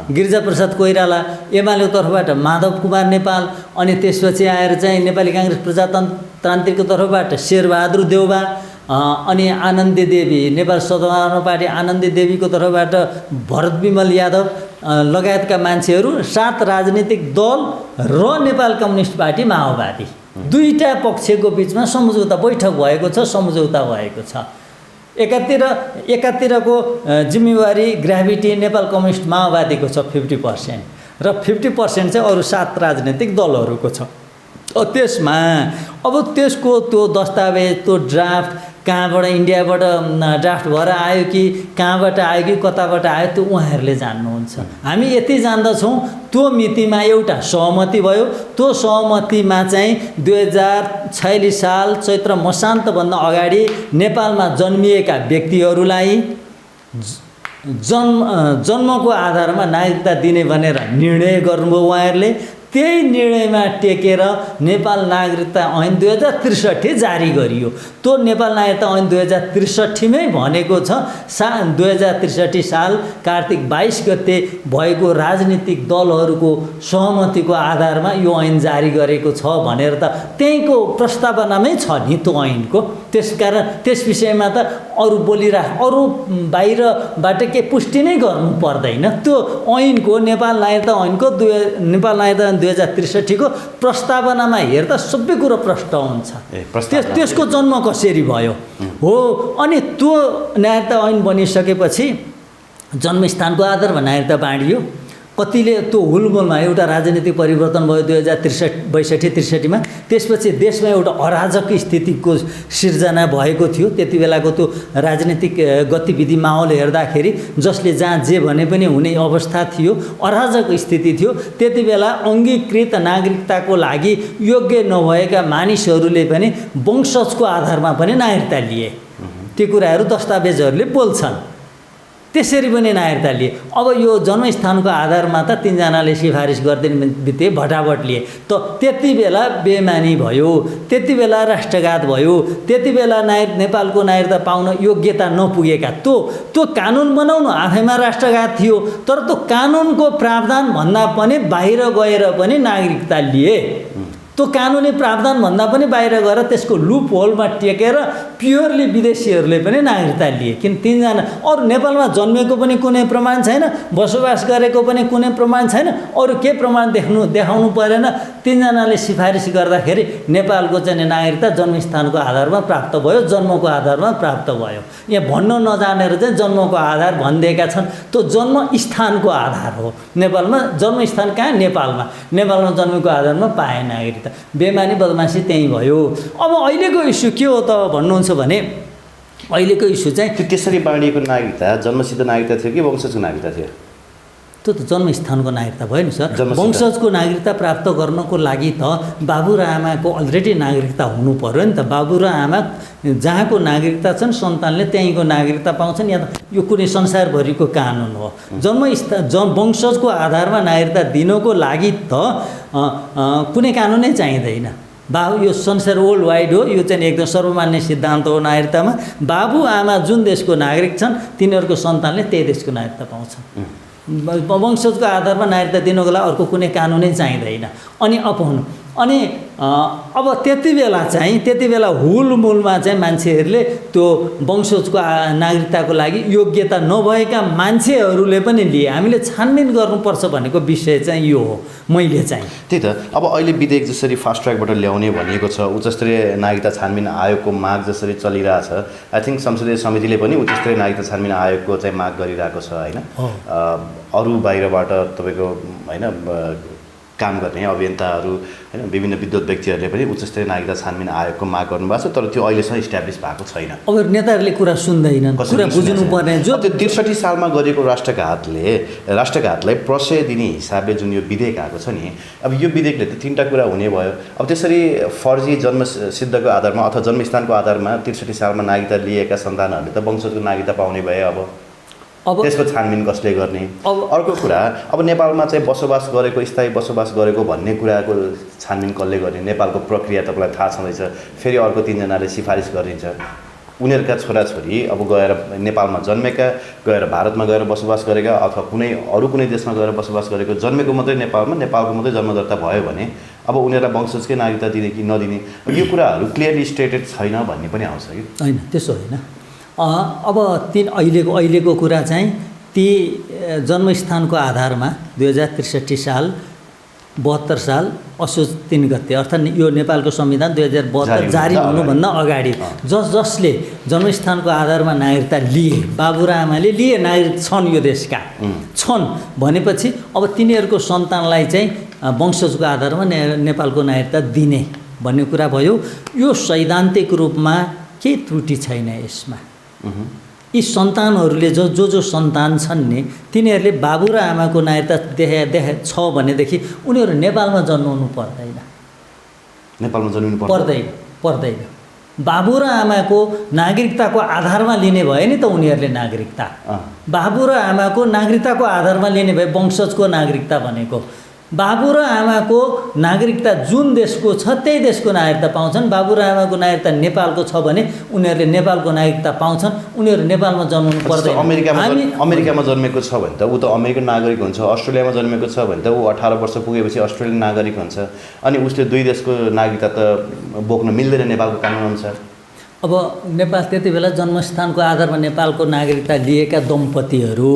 [SPEAKER 1] गिरिजाप्रसाद कोइराला, एमालेको तर्फबाट माधव कुमार नेपाल, अनि त्यसपछि आएर चाहिँ नेपाली काङ्ग्रेस प्रजातान्त्रिकको तर्फबाट शेरबहादुर देउबा, अनि आनन्दी देवी, नेपाल सद्भावना पार्टी आनन्दी देवीको तर्फबाट भरत विमल यादव लगायतका मान्छेहरू, 7 राजनीतिक दल र नेपाल कम्युनिस्ट पार्टी माओवादी, दुईटा पक्षको बिचमा सम्झौता बैठक भएको छ। एकातिरको जिम्मेवारी ग्राभिटी नेपाल कम्युनिस्ट माओवादीको छ 50% र 50% चाहिँ अरू 7 राजनीतिक दलहरूको छ। त्यसमा अब त्यसको त्यो दस्तावेज, त्यो ड्राफ्ट कहाँबाट, इन्डियाबाट ड्राफ्ट भएर आयो कि कहाँबाट आयो कि कताबाट आयो, त्यो उहाँहरूले जान्नुहुन्छ। हामी यति जान्दछौँ, त्यो मितिमा एउटा सहमति भयो। त्यो सहमतिमा चाहिँ 2046 साल चैत्र मसान्तभन्दा अगाडि नेपालमा जन्मिएका व्यक्तिहरूलाई जन्मको आधारमा नागरिकता दिने भनेर निर्णय गर्नुभयो उहाँहरूले। त्यही निर्णयमा टेकेर नेपाल नागरिकता ऐन 2063 जारी गरियो। त्यो नेपाल नागरिकता ऐन 2063 मै भनेको छ 2063 साल कार्तिक 22 गते भएको राजनीतिक दलहरूको सहमतिको आधारमा यो ऐन जारी गरेको छ भनेर त त्यहीको प्रस्तावनामै छ नि त्यो ऐनको। त्यसकारण त्यस विषयमा त अरू अरू बाहिरबाट केही पुष्टि नै गर्नु पर्दैन। त्यो ऐनको नेपाल नागरिकता ऐनको नेपाल नागरिकता 2063 को प्रस्तावनामा हेर्दा सबै कुरो प्रष्ट हुन्छ। त्यसको जन्म कसरी भयो हो। अनि त्यो नागरिकता ऐन बनिसकेपछि जन्मस्थानको आधारमा नागरिकता बाँडियो। कतिले त्यो हुलमुलमा एउटा राजनीतिक परिवर्तन भयो 2062-63 मा। त्यसपछि देशमा एउटा अराजक स्थितिको सिर्जना भएको थियो। त्यति बेलाको त्यो राजनीतिक गतिविधि माहौल हेर्दाखेरि जसले जहाँ जे भने पनि हुने अवस्था थियो, अराजक स्थिति थियो। त्यति बेला अङ्गीकृत नागरिकताको लागि योग्य नभएका मानिसहरूले पनि वंशजको आधारमा पनि नागरिकता लिए। त्यो कुराहरू दस्तावेजहरूले बोल्छन्। त्यसरी पनि नागरिकता लिए। अब यो जन्मस्थानको आधारमा त तीनजनाले सिफारिस गरिदिने बित्तिकै भटाभट लिए। त त्यति बेला बेमानी भयो, त्यति बेला राष्ट्रघात भयो, त्यति बेला नेपालको नागरिकता पाउन योग्यता नपुगेका त्यो कानुन बनाउनु आफैमा राष्ट्रघात थियो। तर त्यो कानुनको प्रावधान भन्दा पनि बाहिर गएर पनि नागरिकता लिए। त्यो कानुनी प्रावधान भन्दा पनि बाहिर गएर त्यसको लुप होलमा टेकेर प्योरली विदेशीहरूले पनि नागरिकता लिए। किन तीनजना अरू नेपालमा जन्मेको पनि कुनै प्रमाण छैन, बसोबास गरेको पनि कुनै प्रमाण छैन, अरू के प्रमाण देखाउनु परेन। तीनजनाले सिफारिस गर्दाखेरि नेपालको चाहिँ नागरिकता जन्मस्थानको आधारमा प्राप्त भयो, जन्मको आधारमा प्राप्त भयो। यहाँ भन्न नजानेर चाहिँ जन्मको आधार भनिदिएका छन्। त्यो जन्मस्थानको आधार हो। नेपालमा जन्मस्थान कहाँ? नेपालमा जन्मेको आधारमा पाए नागरिकता। बेमानी बदमासी त्यही भयो। अब अहिलेको इस्यु के हो त भन्नुहुन्छ भने अहिलेको इस्यु चाहिँ
[SPEAKER 2] त्यो त्यसरी बाँडिएको नागरिकता जन्मसिद्ध नागरिकता थियो कि वंशजको नागरिकता थियो?
[SPEAKER 1] त्यो त जन्मस्थानको नागरिकता भयो नि सर। वंशजको नागरिकता प्राप्त गर्नको लागि त बाबु र आमाको अलरेडी नागरिकता हुनु पर्यो नि त। बाबु र आमा जहाँको नागरिकता छन् सन्तानले त्यहीँको नागरिकता पाउँछन्। या त यो कुनै संसारभरिको कानुन हो। वंशजको आधारमा नागरिकता दिनको लागि त कुनै कानुनै चाहिँदैन। यो संसार वर्ल्ड वाइड हो। यो चाहिँ एकदम सर्वमान्य सिद्धान्त हो नागरिकतामा। बाबु आमा जुन देशको नागरिक छन् तिनीहरूको सन्तानले त्यही देशको नागरिकता पाउँछन्। वंशजको आधारमा नागरिकता दिनको लागि अर्को कुनै कानुनै चाहिँदैन। अनि अब त्यति बेला हुलमुलमा चाहिँ मान्छेहरूले त्यो वंशजको नागरिकताको लागि योग्यता नभएका मान्छेहरूले पनि लिए। हामीले छानबिन गर्नुपर्छ भनेको विषय चाहिँ यो हो। मैले चाहिँ
[SPEAKER 2] त्यही त अब अहिले विधेयक जसरी फास्ट ट्र्याकबाट ल्याउने भनिएको छ, उच्च स्तरीय नागरिकता छानबिन आयोगको माग जसरी चलिरहेछ, आई थिङ्क संसदीय समितिले पनि उच्च स्तरीय नागरिकता छानबिन आयोगको चाहिँ माग गरिरहेको छ होइन। अरू बाहिरबाट तपाईँको होइन काम गर्ने अभियन्ताहरू होइन विभिन्न विद्वत व्यक्तिहरूले पनि उच्च स्तरीय नागरिकता छानबिन आयोगको माग गर्नुभएको छ। तर त्यो अहिलेसम्म इस्ट्याब्लिस भएको छैन।
[SPEAKER 1] अब नेताहरूले कुरा सुन्दैनन्, कुरा बुझ्नुपर्ने। जो
[SPEAKER 2] त्यो 63 सालमा गरेको राष्ट्रघातलाई प्रशय दिने हिसाबले जुन यो विधेयक आएको छ नि, अब यो विधेयकले त तीनटा कुरा हुने भयो। अब त्यसरी फर्जी जन्मसिद्धको आधारमा अथवा जन्मस्थानको आधारमा 63 सालमा नागरिकता लिएका सन्तानहरूले त वंशजको नागरिकता पाउने भए। अब त्यसको छानबिन कसले गर्ने? अर्को कुरा, अब नेपालमा चाहिँ बसोबास गरेको, स्थायी बसोबास गरेको भन्ने कुराको छानबिन कसले गर्ने? नेपालको प्रक्रिया तपाईँलाई थाहा छँदैछ। फेरि अर्को तीनजनाले सिफारिस गरिन्छ। उनीहरूका छोराछोरी अब गएर नेपालमा जन्मेका, गएर भारतमा गएर बसोबास गरेका अथवा कुनै देशमा गएर बसोबास गरेको, जन्मेको मात्रै नेपालको मात्रै जन्मदर्ता भयो भने अब उनीहरूलाई वंशजकै नागरिकता दिने कि नदिने, यो कुराहरू क्लियरली स्टेटेड छैन भन्ने पनि आउँछ कि
[SPEAKER 1] होइन? त्यसो होइन। अब अहिलेको कुरा चाहिँ ती जन्मस्थानको आधारमा 2063 साल 72 साल असोज 3 गते अर्थात् यो नेपालको संविधान 2072 जारी हुनुभन्दा अगाडि जसले जन्मस्थानको आधारमा नागरिकता लिए, बाबु र आमाले लिए, नागरिक छन् यो देशका छन् भनेपछि अब तिनीहरूको सन्तानलाई चाहिँ वंशजको आधारमा नेपालको नागरिकता दिने भन्ने कुरा भयो। यो सैद्धान्तिक रूपमा केही त्रुटि छैन यसमा। यी सन्तानहरूले जो सन्तान छन् नि तिनीहरूले बाबु र आमाको नागरिकता छ भनेदेखि उनीहरू नेपालमा जन्माउनु पर्दैन।
[SPEAKER 2] नेपालमा जन्मिनु
[SPEAKER 1] पर्दैन। बाबु र आमाको नागरिकताको आधारमा लिने भए नि त उनीहरूले नागरिकता, बाबु र आमाको नागरिकताको आधारमा लिने भए वंशजको नागरिकता भनेको बाबु र आमाको नागरिकता जुन देशको छ त्यही देशको नागरिकता पाउँछन्। बाबु र आमाको नागरिकता नेपालको छ भने उनीहरूले नेपालको नागरिकता पाउँछन्। उनीहरू नेपालमा जन्मनु पर्दैन।
[SPEAKER 2] अमेरिकामा जन्मेको छ भने त ऊ त अमेरिकन नागरिक हुन्छ। अस्ट्रेलियामा जन्मेको छ भने त ऊ 18 वर्ष पुगेपछि अस्ट्रेलियन नागरिक हुन्छ। अनि उसले दुई देशको नागरिकता त बोक्न मिल्दैन नेपालको कानुन अनुसार।
[SPEAKER 1] अब नेपाल त्यति बेला जन्मस्थानको आधारमा नेपालको नागरिकता लिएका दम्पतिहरू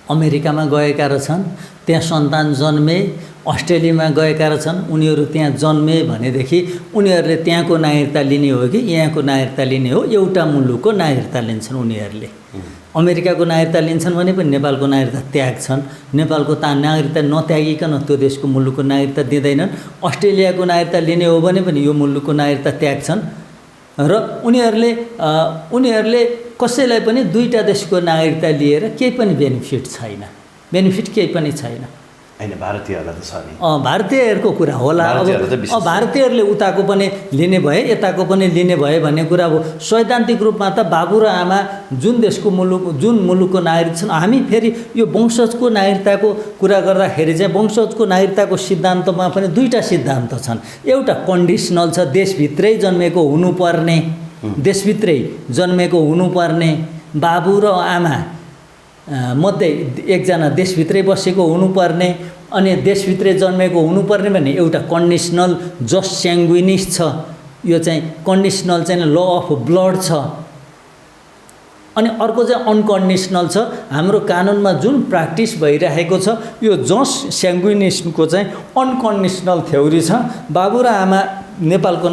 [SPEAKER 1] अमेरिकामा गएका रहेछन्, त्यहाँ सन्तान जन्मे, अस्ट्रेलियामा गएका रहेछन्, उनीहरू त्यहाँ जन्मे भनेदेखि उनीहरूले त्यहाँको नागरिकता लिने हो कि यहाँको नागरिकता लिने हो? एउटा मुलुकको नागरिकता लिन्छन् उनीहरूले। अमेरिकाको नागरिकता लिन्छन् भने पनि नेपालको नागरिकता त्याग्छन्, नेपालको नागरिकता नत्यागिकन त्यो देशको मुलुकको नागरिकता दिँदैनन्। अस्ट्रेलियाको नागरिकता लिने हो भने पनि यो मुलुकको नागरिकता त्याग्छन् र उनीहरूले कसैलाई पनि दुईटा देशको नागरिकता लिएर केही पनि बेनिफिट छैन, बेनिफिट केही पनि छैन।
[SPEAKER 2] हैन, भारतीयहरूलाई त छ नि।
[SPEAKER 1] भारतीयहरूको कुरा होला। अब भारतीयहरूले उताको पनि लिने भए यताको पनि लिने भए भन्ने कुरा हो। सैद्धान्तिक रूपमा त बाबु र आमा जुन देशको जुन मुलुकको नागरिक छन्, हामी फेरि यो वंशजको नागरिकताको कुरा गर्दाखेरि चाहिँ वंशजको नागरिकताको सिद्धान्तमा पनि दुईटा सिद्धान्त छन्। एउटा कन्डिसनल छ, देशभित्रै जन्मेको हुनुपर्ने, देशभित्रै जन्मेको हुनुपर्ने, बाबु र आमा मध्ये एकजना देशभित्रै बसेको हुनुपर्ने, अनि देशभित्रै जन्मेको हुनुपर्ने भने एउटा कन्डिसनल जस्ट स्याङ्गुइनिस छ, यो चाहिँ कन्डिसनल चाहिँ ल अफ ब्लड छ। अनि अर्को चाहिँ अनकन्डिसनल छ, हाम्रो कानुनमा जुन प्र्याक्टिस भइरहेको छ यो जस्ट स्याङ्गुइनिसको चाहिँ अनकन्डिसनल थ्योरी छ। बाबु र आमा नेपालको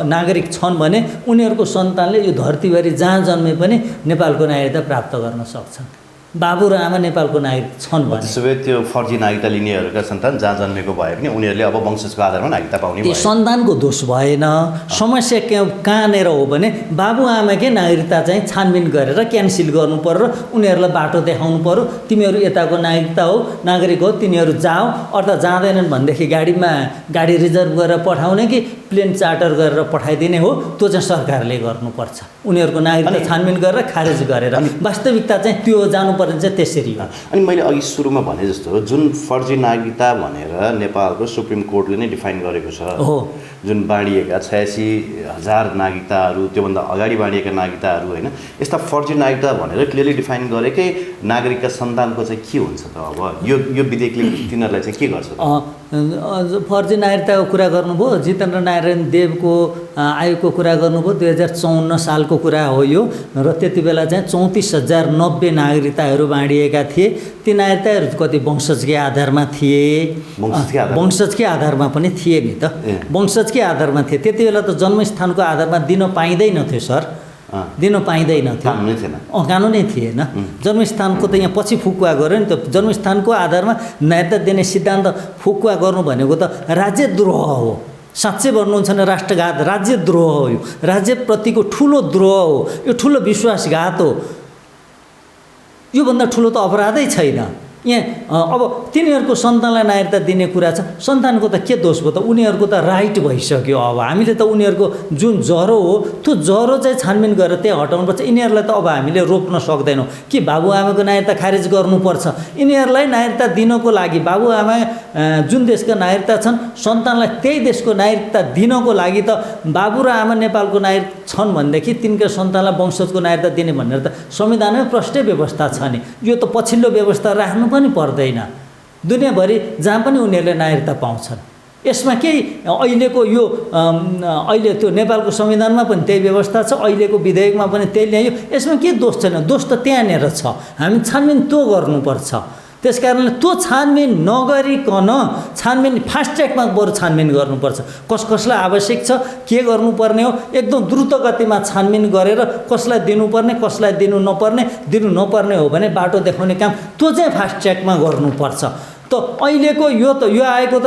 [SPEAKER 1] नागरिक छन् भने उनीहरूको सन्तानले यो धरतीभरि जहाँ जन्मे पनि नेपालको नागरिकता प्राप्त गर्न सक्छन्। बाबु र आमा नेपालको नागरिक छन् भने
[SPEAKER 2] त्यसो भए त्यो फर्जी नागरिकता लिनेहरूका सन्तान जहाँ जन्मेको भए पनि उनीहरूले अब वंशजको आधारमा नागरिकता पाउने भयो।
[SPEAKER 1] त्यो सन्तानको दोष भएन। समस्या कहाँनिर हो भने बाबु आमाकै नागरिकता चाहिँ छानबिन गरेर क्यान्सल गर्नु पर्यो र उनीहरूलाई बाटो देखाउनु पर्यो, तिमीहरू यताको नागरिकता हो, नागरिक हो, तिनीहरू जाऊ। अर्थात् जाँदैनन् भनेदेखि गाडी रिजर्भ गरेर पठाउने कि प्लेन चार्टर गरेर पठाइदिने हो, त्यो चाहिँ सरकारले गर्नुपर्छ। उनीहरूको नागरिकता छानबिन गरेर खारेज गरेर। वास्तविकता चाहिँ त्यो जानुपर्ने चाहिँ त्यसरी हो।
[SPEAKER 2] अनि मैले अघि सुरुमा भने जस्तो जुन फर्जी नागरिकता भनेर नेपालको सुप्रिम कोर्टले नै डिफाइन गरेको छ, जुन बाँडिएका 86,000 नागरिकताहरू, त्योभन्दा अगाडि बाँडिएका नागरिकताहरू, होइन, यस्ता फर्जी नागरिकता भनेर क्लियरली डिफाइन गरेकै नागरिकका सन्तानको चाहिँ के हुन्छ त? अब यो विधेयकले तिनीहरूलाई चाहिँ के गर्छ?
[SPEAKER 1] फर्जी नागरिकताको कुरा गर्नुभयो, जितेन्द्र नारायण देवको आयोगको कुरा गर्नुभयो, 2054 सालको कुरा हो यो। र त्यति बेला चाहिँ 34,090 नागरिकताहरू बाँडिएका थिए। ती नागरिकताहरू कति वंशजकै आधारमा थिए, वंशजकै आधारमा पनि थिए नि त, वंशजकै आधारमा थिए। त्यति बेला त जन्मस्थानको आधारमा दिन पाइँदैन थियो सर, दिन पाइँदैन थियो, कानुनै थिएन। जन्मस्थानको त यहाँ पछि फुकुवा गर्यो नि त। जन्मस्थानको आधारमा नागरिकता दिने सिद्धान्त फुकुवा गर्नु भनेको त राज्यद्रोह हो। साँच्चै भन्नुहुन्छ भने राष्ट्रघात, राज्यद्रोह हो। यो राज्यप्रतिको ठुलो द्रोह हो, यो ठुलो विश्वासघात हो। योभन्दा ठुलो त अपराधै छैन। यहाँ अब तिनीहरूको सन्तानलाई नागरिकता दिने कुरा छ, सन्तानको त के दोष भयो त? उनीहरूको त राइट भइसक्यो। अब हामीले त उनीहरूको जुन जरो हो त्यो जरो चाहिँ छानबिन गरेर त्यहाँ हटाउनुपर्छ। यिनीहरूलाई त अब हामीले रोक्न सक्दैनौँ कि बाबुआमाको नागरिकता खारेज गर्नुपर्छ। यिनीहरूलाई नागरिकता दिनको लागि बाबुआमा जुन देशका नागरिकता छन्, सन्तानलाई त्यही देशको नागरिकता दिनको लागि त बाबु र आमा नेपालको नागरिक छन् भनेदेखि तिनका सन्तानलाई वंशजको नागरिकता दिने भनेर त संविधानमै प्रष्टै व्यवस्था छ नि। यो त पछिल्लो व्यवस्था राख्नु पनि पर्दैन। दुनियाँभरि जहाँ पनि उनीहरूले नागरिकता पाउँछन्। यसमा केही अहिलेको यो अहिले त्यो नेपालको संविधानमा पनि त्यही व्यवस्था छ, अहिलेको विधेयकमा पनि त्यही ल्याइयो। यसमा के दोष छैन, दोष त त्यहाँनिर छ। हामी छानबिन त्यो गर्नुपर्छ। त्यस कारणले त्यो छानबिन नगरिकन छानबिन फास्ट ट्र्याकमा बरु छानबिन गर्नुपर्छ। कसलाई आवश्यक छ, के गर्नुपर्ने हो, एकदम द्रुत गतिमा छानबिन गरेर कसलाई दिनुपर्ने, कसलाई दिनु नपर्ने हो भने बाटो देखाउने काम त्यो चाहिँ फास्ट ट्र्याकमा गर्नुपर्छ। त अहिलेको यो आएको त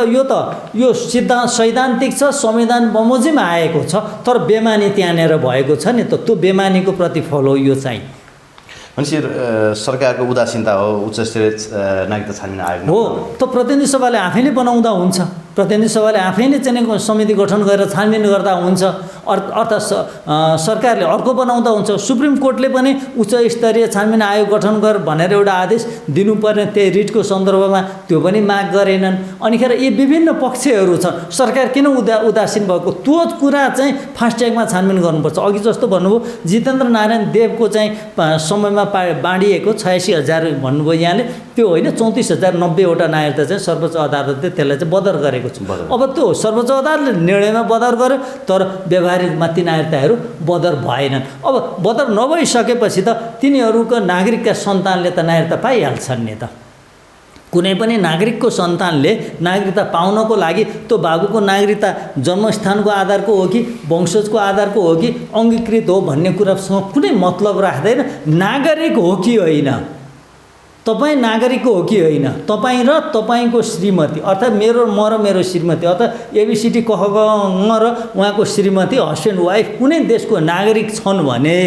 [SPEAKER 1] यो सैद्धान्तिक छ, संविधान बमोजिम आएको छ, तर बेमानी त्यहाँनिर भएको छ नि त। त्यो बेमानीको प्रतिफल हो यो चाहिँ।
[SPEAKER 2] भनेपछि सरकारको उदासीनता हो उच्च स्तरीय नागरिकता छानबिन आयोग
[SPEAKER 1] हो। त प्रतिनिधि सभाले आफैले बनाउँदा हुन्छ, प्रतिनिधि सभाले आफैले चाहिँ समिति गठन गरेर छानबिन गर्दा हुन्छ। अर्थात् सरकारले अर्को बनाउँदा हुन्छ। सुप्रिम कोर्टले पनि उच्च स्तरीय छानबिन आयोग गठन गर भनेर एउटा आदेश दिनुपर्ने, त्यही रिटको सन्दर्भमा त्यो पनि माग गरेनन्। अनिखेर यी विभिन्न पक्षहरू छन्। सरकार किन उदासीन भएको, त्यो कुरा चाहिँ फास्ट ट्र्याकमा छानबिन गर्नुपर्छ। अघि जस्तो भन्नुभयो जितेन्द्र नारायण देवको चाहिँ समयमा बाँडिएको 86,000 भन्नुभयो यहाँले, त्यो होइन 34,090 वटा नागरिकता चाहिँ सर्वोच्च अदालतले त्यसलाई चाहिँ बदर गरेको गरेको छु। अब त्यो सर्वोच्च अदालतले निर्णयमा बदर गर्यो, तर व्यवहारिकमा ती नागरिकताहरू बदर भएनन्। अब बदर नभइसकेपछि त तिनीहरूको नागरिकका सन्तानले त नागरिकता पाइहाल्छन् नि त। कुनै पनि नागरिकको सन्तानले नागरिकता पाउनको लागि त्यो बाबुको नागरिकता जन्मस्थानको आधारको हो कि वंशजको आधारको हो कि अङ्गीकृत हो भन्ने कुरासँग कुनै मतलब राख्दैन। नागरिक हो कि होइन, तपाईँ नागरिक हो कि होइन, तपाईँ र तपाईँको श्रीमती अर्थात् म र मेरो श्रीमती अर्थात् एबिसिडी कह ग र उहाँको श्रीमती हस्बेन्ड वाइफ कुनै देशको नागरिक छन् भने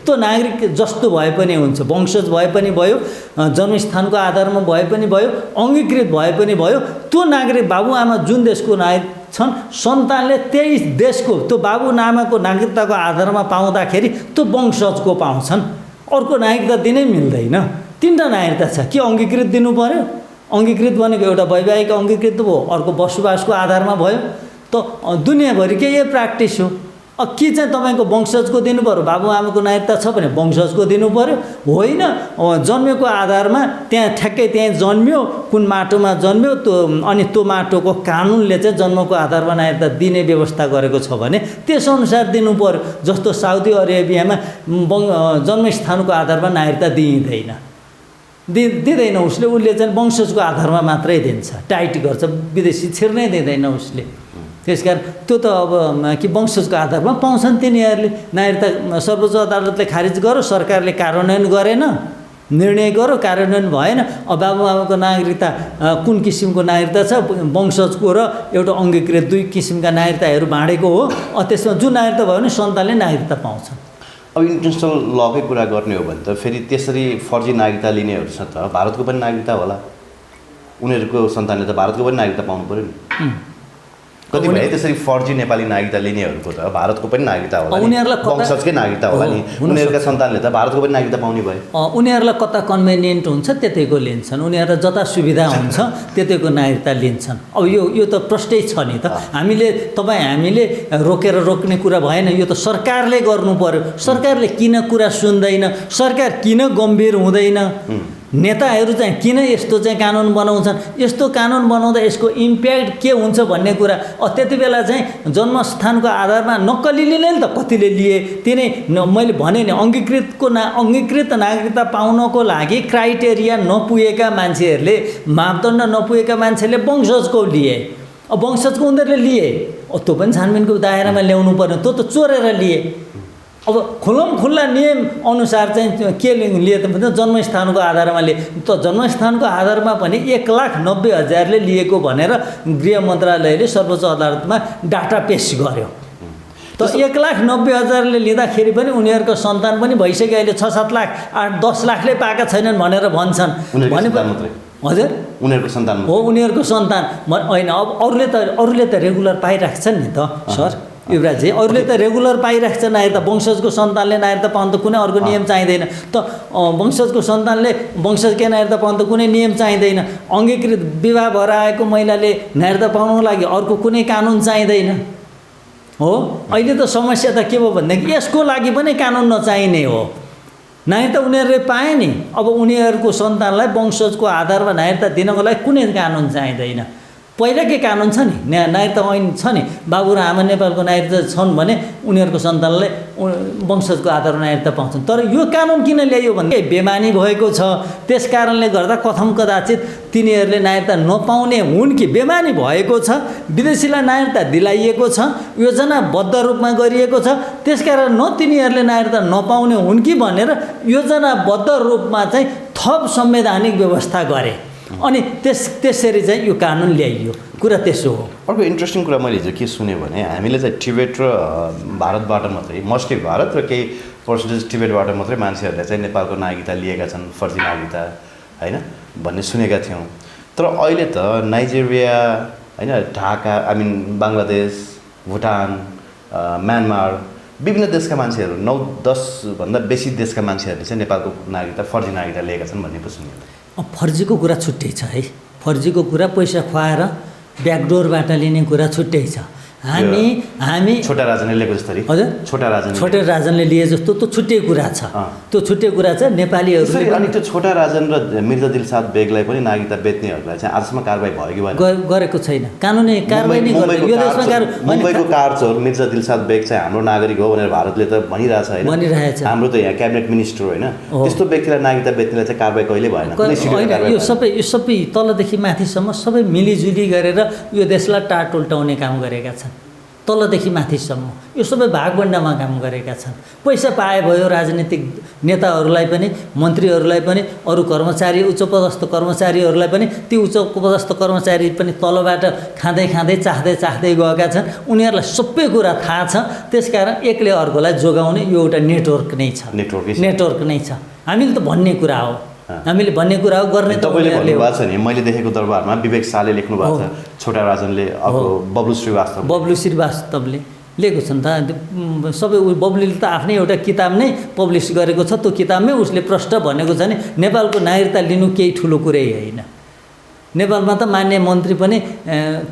[SPEAKER 1] त्यो नागरिक जस्तो भए पनि हुन्छ, वंशज भए पनि भयो, जन्मस्थानको आधारमा भए पनि भयो, अङ्गीकृत भए पनि भयो, त्यो नागरिक बाबुआमा जुन देशको नागरिक छन् सन्तानले त्यही देशको त्यो बाबुआमाको नागरिकताको आधारमा पाउँदाखेरि त्यो वंशजको पाउँछन्। अर्को नागरिकता दिनै मिल्दैन। तीनवटा नागरिकता छ, के अङ्गीकृत दिनु पर्यो? अङ्गीकृत भनेको एउटा वैवाहिक अङ्गीकृत भयो, अर्को बसोबासको आधारमा भयो। त दुनियाँभरिकै यही प्र्याक्टिस हो। के चाहिँ तपाईँको वंशजको दिनु पऱ्यो? बाबुआमाको नागरिकता छ भने वंशजको दिनु पऱ्यो? होइन, जन्मेको आधारमा त्यहाँ ठ्याक्कै त्यहीँ जन्मियो, कुन माटोमा जन्मियो त्यो, अनि त्यो माटोको कानुनले चाहिँ जन्मको आधारमा नागरिकता दिने व्यवस्था गरेको छ भने त्यसअनुसार दिनु पऱ्यो। जस्तो साउदी अरेबियामा जन्मस्थानको आधारमा नागरिकता दिइँदैन, दिँदैन उसले चाहिँ वंशजको आधारमा मात्रै दिन्छ, टाइट गर्छ, विदेशी छिर्नै दिँदैन उसले। त्यसकारण त्यो त अब कि वंशजको आधारमा पाउँछन् तिनीहरूले नागरिकता। सर्वोच्च अदालतले खारिज गर्यो, सरकारले कार्यान्वयन गरेन, निर्णय गर्यो, कार्यान्वयन भएन। अब बाबुआमाको नागरिकता कुन किसिमको नागरिकता छ, वंशजको र एउटा अङ्गीकृत दुई किसिमका नागरिकताहरू बाँडेको हो। त्यसमा जुन नागरिकता भयो भने सन्तानले नागरिकता पाउँछन्।
[SPEAKER 2] अब इन्टरनेसनल लकै कुरा गर्ने हो भने त फेरि त्यसरी फर्जी नागरिकता लिनेहरू छ त भारतको पनि नागरिकता होला, उनीहरूको सन्तानले त भारतको पनि नागरिकता पाउनु पऱ्यो नि। कतिपय त्यसरी फर्जी नेपाली नागरिकता लिनेहरूको त भारतको पनि नागरिकता होला, उनीहरूलाई वंशजकै नागरिकता होला नि, उनीहरूका सन्तानले त भारतको पनि नागरिकता पाउने भयो।
[SPEAKER 1] उनीहरूलाई कता कन्भिनियन्ट हुन्छ त्यतैको लिन्छन्, उनीहरूलाई जता सुविधा हुन्छ त्यतैको नागरिकता लिन्छन्। अब यो त प्रष्टै छ नि त। हामीले रोक्ने कुरा भएन, यो त सरकारले गर्नु पर्यो। सरकारले किन कुरा सुन्दैन, सरकार किन गम्भीर हुँदैन, नेताहरू चाहिँ किन यस्तो चाहिँ कानुन बनाउँछन्, यस्तो कानुन बनाउँदा यसको इम्प्याक्ट के हुन्छ भन्ने कुरा त्यति बेला चाहिँ जन्मस्थानको आधारमा नक्कलीले नै त कतिले लिए। तिनी मैले भने नि अङ्गीकृत नागरिकता पाउनको लागि क्राइटेरिया नपुगेका मान्छेहरूले, मापदण्ड नपुगेका मान्छेले वंशजको लिए। अब वंशजको उनीहरूले लिए, त्यो पनि छानबिनको दायरामा ल्याउनु पर्ने, त्यो त चोरेर लिए। अब खुल्ला नियम अनुसार चाहिँ के लिए त भन्छ जन्मस्थानको आधारमा लिए। त जन्मस्थानको आधारमा पनि 1,90,000ले लिएको भनेर गृह मन्त्रालयले सर्वोच्च अदालतमा डाटा पेश गर्यो। त 1,90,000ले लिँदाखेरि पनि उनीहरूको सन्तान पनि भइसक्यो, अहिले 6-7 लाख 8-10 लाखले पाएका छैनन् भनेर भन्छन्। हजुर,
[SPEAKER 2] उनीहरूको सन्तान
[SPEAKER 1] हो, उनीहरूको सन्तान होइन। अब अरूले त रेगुलर पाइराख्छन् नि त सर युवराजी, अरूले त रेगुलर पाइराख्छ नागरिकता। वंशजको सन्तानले नागरिकता पाउनु त कुनै अर्को नियम चाहिँदैन। त वंशजको सन्तानले वंशजकै नागरिकता पाउनु त कुनै नियम चाहिँदैन। अङ्गीकृत विवाह भएर आएको महिलाले नागरिकता पाउनुको लागि अर्को कुनै कानुन चाहिँदैन हो। अहिले त समस्या त के भयो भनेदेखि यसको लागि पनि कानुन नचाहिने हो। नागरिकता उनीहरूले पाए नि, अब उनीहरूको सन्तानलाई वंशजको आधारमा नागरिकता दिनको लागि कुनै कानुन चाहिँदैन। पहिलाकै कानुन छ नि, नागरिकता ऐन छ नि, बाबु र आमा नेपालको नागरिकता छन् भने उनीहरूको सन्तानले वंशजको आधारमा नागरिकता पाउँछन्। तर यो कानुन किन ल्याइयो भने बेमानी भएको छ, त्यस कारणले गर्दा कथम कदाचित तिनीहरूले नागरिकता नपाउने हुन् कि बेमानी भएको छ, विदेशीलाई नागरिकता दिलाइएको छ, योजनाबद्ध रूपमा गरिएको छ, त्यसकारण तिनीहरूले नागरिकता नपाउने हुन् कि भनेर योजनाबद्ध रूपमा चाहिँ थप संवैधानिक व्यवस्था गरे अनि त्यसरी चाहिँ यो कानुन ल्याइयो। कुरा त्यसो हो।
[SPEAKER 2] अर्को इन्ट्रेस्टिङ कुरा मैले हिजो के सुने भने हामीले चाहिँ टिबेट र भारतबाट मात्रै, मोस्टली भारत र केही पर्सेन्टेज टिबेटबाट मात्रै मान्छेहरूले चाहिँ नेपालको नागरिकता लिएका छन्, फर्जी नागरिकता होइन भन्ने सुनेका थियौँ। तर अहिले त नाइजेरिया होइन, ढाका, बङ्गलादेश, भुटान, म्यानमार, विभिन्न देशका मान्छेहरू 9-10 भन्दा बेसी देशका मान्छेहरूले चाहिँ नेपालको नागरिकता फर्जी नागरिकता लिएका छन् भन्ने पो सुन्यो।
[SPEAKER 1] फर्जीको कुरा छुट्टै छ है, फर्जीको कुरा पैसा खुवाएर ब्याकडोरबाट लिने कुरा छुट्टै छ। हामी
[SPEAKER 2] छोटा राजाले लिएको जस्तै
[SPEAKER 1] हजुर
[SPEAKER 2] छोटा
[SPEAKER 1] राजनले लिए जस्तो त्यो छुट्टिएको कुरा छ। त्यो छुट्टिएको कुरा छ नेपालीहरूले।
[SPEAKER 2] अनि त्यो छोटा राजन र मिर्जा दिलसाद बेगलाई पनि नागरिकता बेच्नेहरूलाई चाहिँ आजसम्म कारबाही भयो कि भएन?
[SPEAKER 1] गरेको छैन, कानुनी कारबाही नै गर्दैन यो देशमा।
[SPEAKER 2] मुम्बईको कार चोर मिर्जा दिलसाद बेग चाहिँ हाम्रो नागरिक हो भनेर भारतले त भनिरहेछ हैन?
[SPEAKER 1] भनिरहेछ।
[SPEAKER 2] हाम्रो त यहाँ क्याबिनेट मिनिस्टर होइन, त्यस्तो व्यक्तिलाई नागरिकता बेच्नेलाई चाहिँ कारबाही कहिले भएन?
[SPEAKER 1] यो सबै तलदेखि माथिसम्म सबै मिलिजुली गरेर यो देशलाई टाटोल्टाउने काम गरेका छन्। तलदेखि माथिसम्म यो सबै भागबन्डामा काम गरेका छन्। पैसा पाए भयो राजनीतिक नेताहरूलाई पनि, मन्त्रीहरूलाई पनि, अरू कर्मचारी उच्चपदस्थ कर्मचारीहरूलाई पनि, ती उच्चपदस्थ कर्मचारी पनि तलबाट खाँदै चाख्दै गएका छन्। उनीहरूलाई सबै कुरा थाहा छ। त्यसकारण एकले अर्कोलाई जोगाउने यो एउटा नेटवर्क नै छ। नेटवर्क नै छ। हामीले त भन्ने कुरा हो, हामीले भन्ने कुरा हो, गर्ने त
[SPEAKER 2] तपाईँले भन्नुभएको छ नि। मैले देखेको दरबारमा विवेक शाहले लेख्नु भएको छ, छोटा राजनले अब बब्लु श्रीवास्तवले लेखेको छ नि त। सबै बब्लुले त आफ्नै एउटा किताब नै पब्लिस गरेको छ। त्यो किताबमै उसले प्रष्ट भनेको छ नि, नेपालको नागरिकता लिनु केही ठुलो कुरै होइन। नेपालमा त मान्य मन्त्री पनि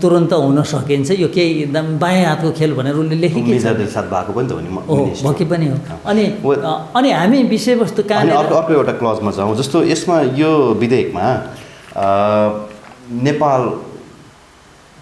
[SPEAKER 2] तुरन्त हुन सकिन्छ, यो केही एकदम बायाँ हातको खेल भनेर उसले लेखेकै छ। भएको पनि त हो नि,
[SPEAKER 1] भकी पनि हो। अनि हामी विषयवस्तु कहाँ
[SPEAKER 2] अर्को एउटा क्लजमा जाउँ। जस्तो यसमा यो विधेयकमा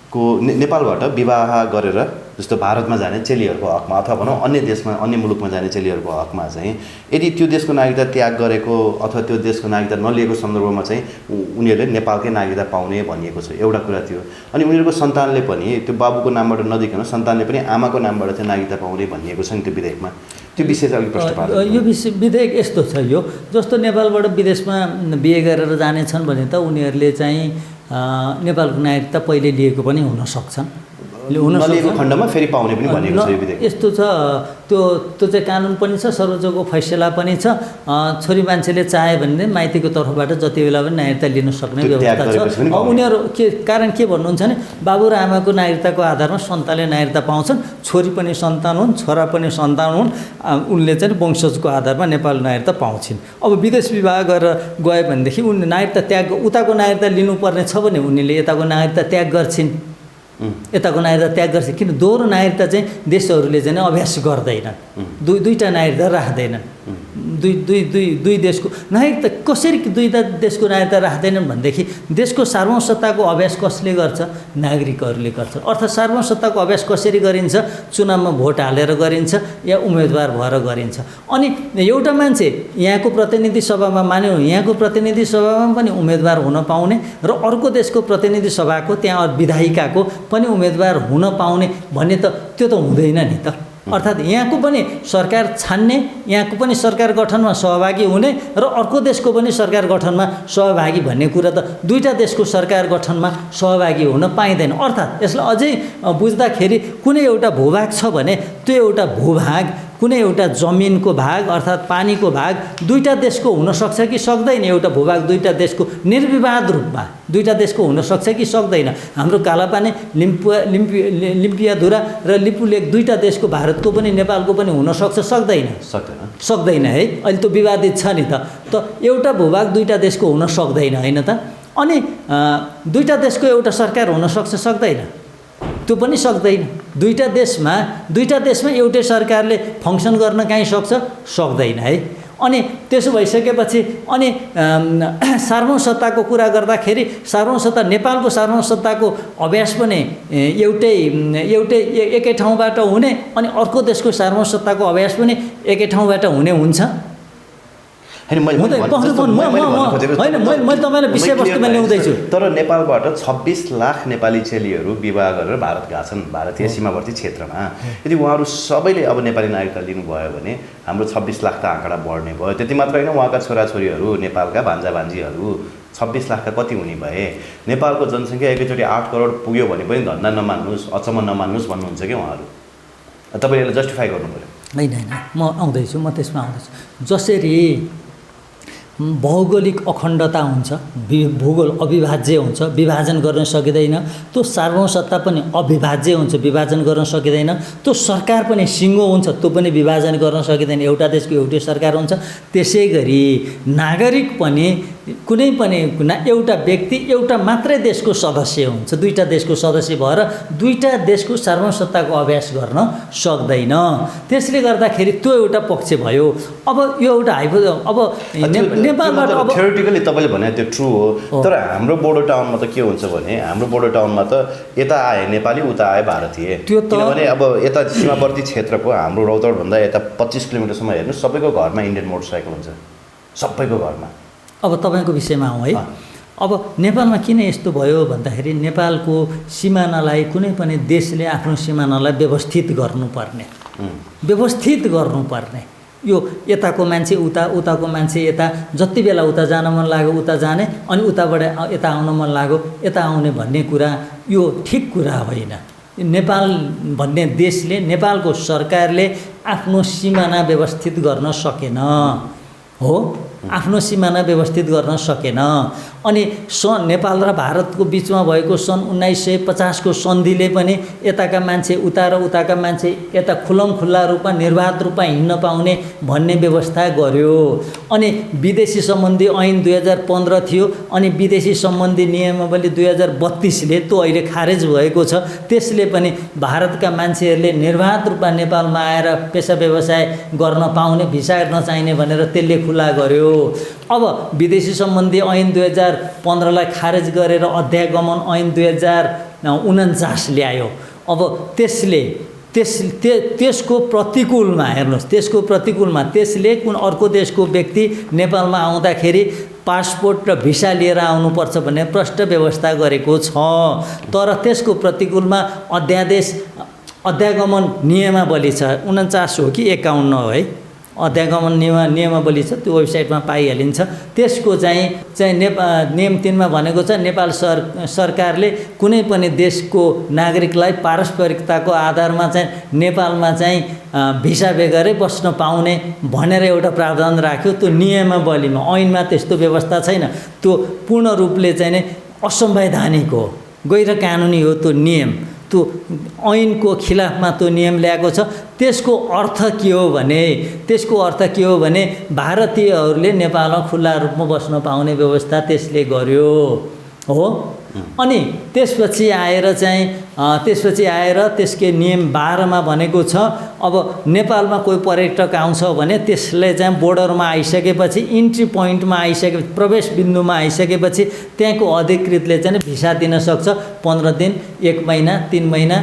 [SPEAKER 2] नेपालबाट विवाह गरेर जस्तो भारतमा जाने चेलीहरूको हकमा अथवा भनौँ अन्य देशमा अन्य मुलुकमा जाने चेलीहरूको हकमा चाहिँ यदि त्यो देशको नागरिकता त्याग गरेको अथवा त्यो देशको नागरिकता नलिएको सन्दर्भमा चाहिँ उनीहरूले नेपालकै नागरिकता पाउने भनिएको छ, एउटा कुरा थियो। अनि उनीहरूको सन्तानले पनि त्यो बाबुको नामबाट नदिकन सन्तानले पनि आमाको नामबाट चाहिँ नागरिकता पाउने भनिएको छ नि त्यो विधेयकमा। त्यो विषय चाहिँ अलिक प्रश्न पार्छ।
[SPEAKER 1] यो विधेयक यस्तो छ, यो जस्तो नेपालबाट विदेशमा बिहे गरेर जानेछन् भने त उनीहरूले चाहिँ नेपालको नागरिकता पहिले लिएको पनि हुन सक्छन्।
[SPEAKER 2] नलिएको खण्डमा फेरि पाउने पनि भनिएको छ यो विधेयक।
[SPEAKER 1] यस्तो छ, त्यो चाहिँ कानुन पनि छ, सर्वोच्चको फैसला पनि छ। छोरी मान्छेले चाह्यो भने माइतीको तर्फबाट जति बेला पनि नागरिकता लिन सक्ने व्यवस्था छ। उनीहरू कारण के भन्नुहुन्छ भने बाबु र आमाको नागरिकताको आधारमा सन्तानले नागरिकता पाउँछन्। छोरी पनि सन्तान हुन्, छोरा पनि सन्तान हुन्, उनले चाहिँ वंशजको आधारमा नेपाल नागरिकता पाउँछन्। अब विदेश विवाह गरेर गयो भनेदेखि उनले नागरिकता त्याग, उताको नागरिकता लिनुपर्ने छ भने उनीले यताको नागरिकता त्याग गर्छिन्, यताको नागरिकता त्याग गर्छ। किन दोहोरो नागरिकता चाहिँ देशहरूले चाहिँ अभ्यास गर्दैनन्, दुईवटा नागरिकता राख्दैनन्। दुई देशको नागरिकता कसरी दुईवटा देशको नागरिकता राख्दैनन् भनेदेखि देशको सार्वभौमसत्ताको अभ्यास कसले गर्छ? नागरिकहरूले गर्छ। अर्थात् सार्वभौमसत्ताको अभ्यास कसरी गरिन्छ? चुनावमा भोट हालेर गरिन्छ या उम्मेदवार भएर गरिन्छ। अनि एउटा मान्छे यहाँको प्रतिनिधि सभामा मान्यो, यहाँको प्रतिनिधि सभामा पनि उम्मेदवार हुन पाउने र अर्को देशको प्रतिनिधि सभाको त्यहाँ विधायिकाको पनि उम्मेदवार हुन पाउने भन्ने त त्यो त हुँदैन नि त। अर्थात् यहाँको पनि सरकार छान्ने, यहाँको पनि सरकार गठनमा सहभागी हुने र अर्को देशको पनि सरकार गठनमा सहभागी भन्ने कुरा त दुईवटा देशको सरकार गठनमा सहभागी हुन पाइँदैन। अर्थात् यसलाई अझै बुझ्दाखेरि कुनै एउटा भूभाग छ भने त्यो एउटा भूभाग, कुनै एउटा जमिनको भाग अर्थात् पानीको भाग दुईवटा देशको हुनसक्छ कि सक्दैन? एउटा भूभाग दुईवटा देशको निर्विवाद रूपमा दुईवटा देशको हुनसक्छ कि सक्दैन? हाम्रो कालापानी लिम्पियाधुरा र लिपुलेक दुईवटा देशको, भारतको पनि नेपालको पनि हुनसक्छ सक्दैन है? अहिले त विवादित छ नि त एउटा भूभाग दुईवटा देशको हुन सक्दैन होइन त? अनि दुईवटा देशको एउटा सरकार हुनसक्छ सक्दैन? त्यो पनि सक्दैन। दुईवटा देशमा एउटै सरकारले फङ्सन गर्न काहीँ सक्दैन है? अनि त्यसो भइसकेपछि अनि सार्वभौमसत्ताको कुरा गर्दाखेरि सार्वभौमसत्ता, नेपालको सार्वभौमसत्ताको अभ्यास पनि एउटै एकै ठाउँबाट हुने अनि अर्को देशको सार्वभौमसत्ताको अभ्यास पनि एकै ठाउँबाट हुने हुन्छ। मैले तपाईँलाई विषयवस्तुमा ल्याउँदैछु।
[SPEAKER 2] तर नेपालबाट 26 लाख नेपाली चेलीहरू विवाह गरेर भारत गएका छन्, भारतीय सीमावर्ती क्षेत्रमा। यदि उहाँहरू सबैले अब नेपाली नागरिकता लिनुभयो भने हाम्रो 26 लाख त आँकडा बढ्ने भयो। त्यति मात्र होइन, उहाँका छोराछोरीहरू नेपालका भान्जा भान्जीहरू 26 लाखका कति हुने भए? नेपालको जनसङ्ख्या एकैचोटि 8 करोड पुग्यो भने पनि धन्दा नमान्नुहोस्, अचम्म नमान्नुहोस् भन्नुहुन्छ कि उहाँहरू? तपाईँले यसलाई जस्टिफाई गर्नु पऱ्यो।
[SPEAKER 1] होइन, म त्यसमा आउँदैछु। जसरी भौगोलिक अखण्डता हुन्छ, भूगोल अविभाज्य हुन्छ, विभाजन गर्न सकिँदैन। त्यो सार्वभौमसत्ता पनि अविभाज्य हुन्छ, विभाजन गर्न सकिँदैन। त्यो सरकार पनि सिङ्गो हुन्छ, त्यो पनि विभाजन गर्न सकिँदैन। एउटा देशको एउटै सरकार हुन्छ। त्यसै गरी नागरिक पनि कुनै पनि एउटा व्यक्ति एउटा मात्रै देशको सदस्य हुन्छ, दुईटा देशको सदस्य भएर दुईटा देशको सार्वभौमसत्ताको अभ्यास गर्न सक्दैन। त्यसले गर्दाखेरि त्यो एउटा पक्ष भयो। अब यो एउटा अब नेपालबाट अब
[SPEAKER 2] थ्योरिटिकली तपाईँले भने त्यो ट्रु हो, तर हाम्रो बोर्डर टाउनमा त के हुन्छ भने हाम्रो बोर्डर टाउनमा त यता आए नेपाली उता आए भारतीय।
[SPEAKER 1] त्यो त
[SPEAKER 2] किनभने अब यता सीमावर्ती क्षेत्रको हाम्रो रौतहटभन्दा यता 25 किलोमिटरसम्म हेर्नु सबैको घरमा इन्डियन मोटरसाइकल हुन्छ, सबैको घरमा।
[SPEAKER 1] अब तपाईँको विषयमा आउँ है। अब नेपालमा किन यस्तो भयो भन्दाखेरि नेपालको सिमानालाई कुनै पनि देशले आफ्नो सिमानालाई व्यवस्थित गर्नुपर्ने, यो यताको मान्छे उता, उताको मान्छे यता, जति बेला उता जान मन लाग्यो उता जाने, अनि उताबाट यता आउन मन लाग्यो यता आउने भन्ने कुरा यो ठिक कुरा होइन। नेपाल भन्ने देशले, नेपालको सरकारले आफ्नो सिमाना व्यवस्थित गर्न सकेन हो, आफ्नो सिमाना व्यवस्थित गर्न सकेन। अनि नेपाल र भारतको बिचमा भएको सन् 1950 को सन्धिले पनि यताका मान्छे उता र उताका मान्छे यता खुल्ला रूपमा निर्वाध रूपमा हिँड्न पाउने भन्ने व्यवस्था गर्यो। अनि विदेशी सम्बन्धी ऐन 2015 थियो, अनि विदेशी सम्बन्धी नियमावली 2032ले त्यो अहिले खारेज भएको छ। त्यसले पनि भारतका मान्छेहरूले निर्वाध रूपमा नेपालमा आएर पेसा व्यवसाय गर्न पाउने, भिसा नचाहिने भनेर त्यसले खुला गर्यो। अब विदेशी सम्बन्धी ऐन 2015लाई खारेज गरेर अध्यागमन ऐन 2049 ल्यायो। अब त्यसको प्रतिकूलमा हेर्नुहोस्, त्यसको प्रतिकूलमा त्यसले कुन अर्को देशको व्यक्ति नेपालमा आउँदाखेरि पासपोर्ट र भिसा लिएर आउनुपर्छ भन्ने प्रष्ट व्यवस्था गरेको छ। तर त्यसको प्रतिकूलमा अध्यागमन नियमावली छ, 49 हो कि 51 हो है, अध्यागमन नियमावली छ, त्यो वेबसाइटमा पाइहालिन्छ। त्यसको नियम 3 मा भनेको छ नेपाल सरकारले कुनै पनि देशको नागरिकलाई पारस्परिकताको आधारमा नेपालमा भिसा बेगरै बस्न पाउने भनेर एउटा प्रावधान राख्यो। त्यो नियमावलीमा, ऐनमा त्यस्तो व्यवस्था छैन। त्यो पूर्ण रूपले असंवैधानिक हो, गैर कानुनी हो त्यो नियम। त्यो ऐनको खिलाफमा त्यो नियम ल्याएको छ। त्यसको अर्थ के हो भने भारतीयहरूले नेपालमा खुल्ला रूपमा बस्न पाउने व्यवस्था त्यसले गर्यो हो। अनि त्यसपछि आएर त्यसको नियम 12 मा भनेको छ अब नेपालमा कोही पर्यटक आउँछ भने त्यसले बोर्डरमा आइसकेपछि, इन्ट्री पोइन्टमा आइसकेपछि, प्रवेश बिन्दुमा आइसकेपछि त्यहाँको अधिकृतले भिसा दिन सक्छ। 15 दिन, 1 महिना, 3 महिना,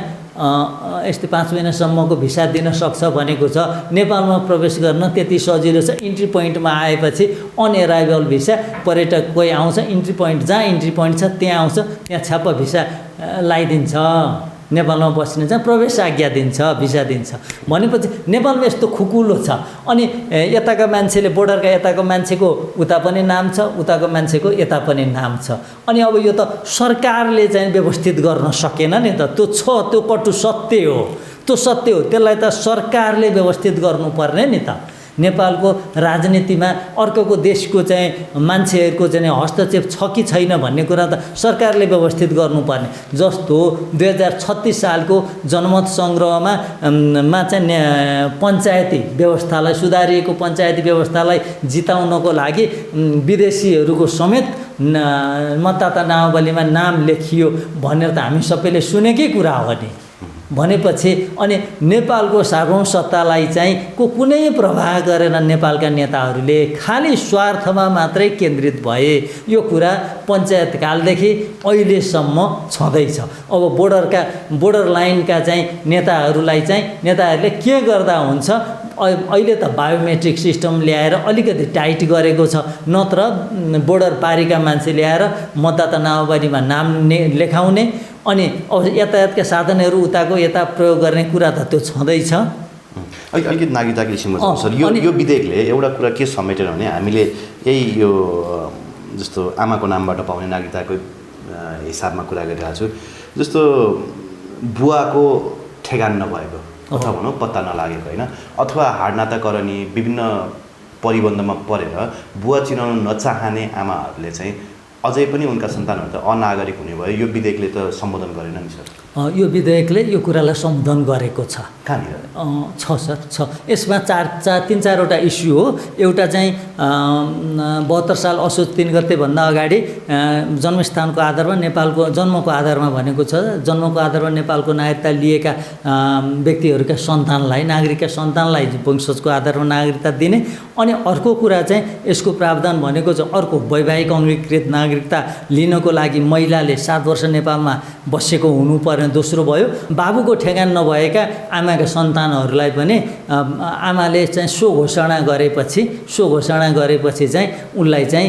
[SPEAKER 1] यस्तै 5 महिनासम्मको भिसा दिन सक्छ भनेको छ। नेपालमा प्रवेश गर्न त्यति सजिलो छ। इन्ट्री पोइन्टमा आएपछि अनएराइभल भिसा, पर्यटक कोही आउँछ इन्ट्री पोइन्ट, जहाँ इन्ट्री पोइन्ट छ त्यहाँ आउँछ, त्यहाँ छ्याप्प भिसा लगाइदिन्छ, नेपालमा बस्ने प्रवेश आज्ञा दिन्छ, भिसा दिन्छ। भनेपछि नेपालमा यस्तो खुकुलो छ। अनि यताका मान्छेले, बोर्डरका यताको मान्छेको उता पनि नाम छ, उताको मान्छेको यता पनि नाम छ। अनि अब यो त सरकारले व्यवस्थित गर्न सकेन नि त। त्यो कटु सत्य हो, त्यसलाई त सरकारले व्यवस्थित गर्नुपर्ने नि त। नेपालको राजनीतिमा अर्को देशको मान्छेहरूको हस्तक्षेप छ कि छैन भन्ने कुरा त सरकारले व्यवस्थित गर्नुपर्ने। जस्तो 2036 सालको जनमत सङ्ग्रहमा पञ्चायती व्यवस्थालाई, सुधारिएको पञ्चायती व्यवस्थालाई जिताउनको लागि विदेशीहरूको समेत मतदाता नामावलीमा नाम लेखियो भनेर त हामी सबैले सुनेकै कुरा हो नि। भनेपछि अनि नेपालको सार्वभौमसत्तालाई कुनै प्रभाव गरेन नेपालका नेताहरूले, खाली स्वार्थमा मात्रै केन्द्रित भए। यो कुरा पञ्चायतकालदेखि अहिलेसम्म छँदैछ। अब बोर्डर लाइनका नेताहरूले के गर्दा हुन्छ, अहिले त बायोमेट्रिक सिस्टम ल्याएर अलिकति टाइट गरेको छ, नत्र बोर्डर पारीका मान्छे ल्याएर मतदाता नामावलीमा नाम लेखाउने, अनि यातायातका साधनहरू उताको यता प्रयोग गर्ने कुरा त त्यो छँदैछ।
[SPEAKER 2] अलिकति नागरिकताको विषयमा सर, यो विधेयकले एउटा कुरा के समेटेन भने हामीले यही यो जस्तो आमाको नामबाट पाउने नागरिकताको हिसाबमा कुरा गरिरहेको छु। जस्तो बुवाको ठेगान नभएको अथवा भनौँ पत्ता नलागेको होइन, अथवा हाडनाताकरणी विभिन्न परिबन्धमा परेर बुवा चिनाउन नचाहने आमाहरूले अझै पनि उनका सन्तानहरू त अनागरिक हुने भयो। यो विधेयकले त सम्बोधन गरेन नि सर।
[SPEAKER 1] यो विधेयकले यो कुरालाई सम्बोधन गरेको छ।
[SPEAKER 2] कहाँनिर
[SPEAKER 1] छ सर, छ। यसमा तिन चारवटा इस्यु हो। एउटा चाहिँ 72 साल असोज 3 गतेभन्दा अगाडि जन्मस्थानको आधारमा नेपालको जन्मको आधारमा भनेको छ, जन्मको आधारमा नेपालको नागरिकता लिएका व्यक्तिहरूका सन्तानलाई, नागरिकका सन्तानलाई वंशजको आधारमा नागरिकता दिने। अनि अर्को कुरा चाहिँ यसको प्रावधान भनेको छ अर्को वैवाहिक अङ्गीकृत नागरिकता लिनको लागि महिलाले 7 वर्ष नेपालमा बसेको हुनुपर्ने। दोस्रो भयो बाबुको ठेगान नभएका आमाका सन्तानहरूलाई पनि आमाले चाहिँ सो घोषणा गरेपछि चाहिँ उनलाई चाहिँ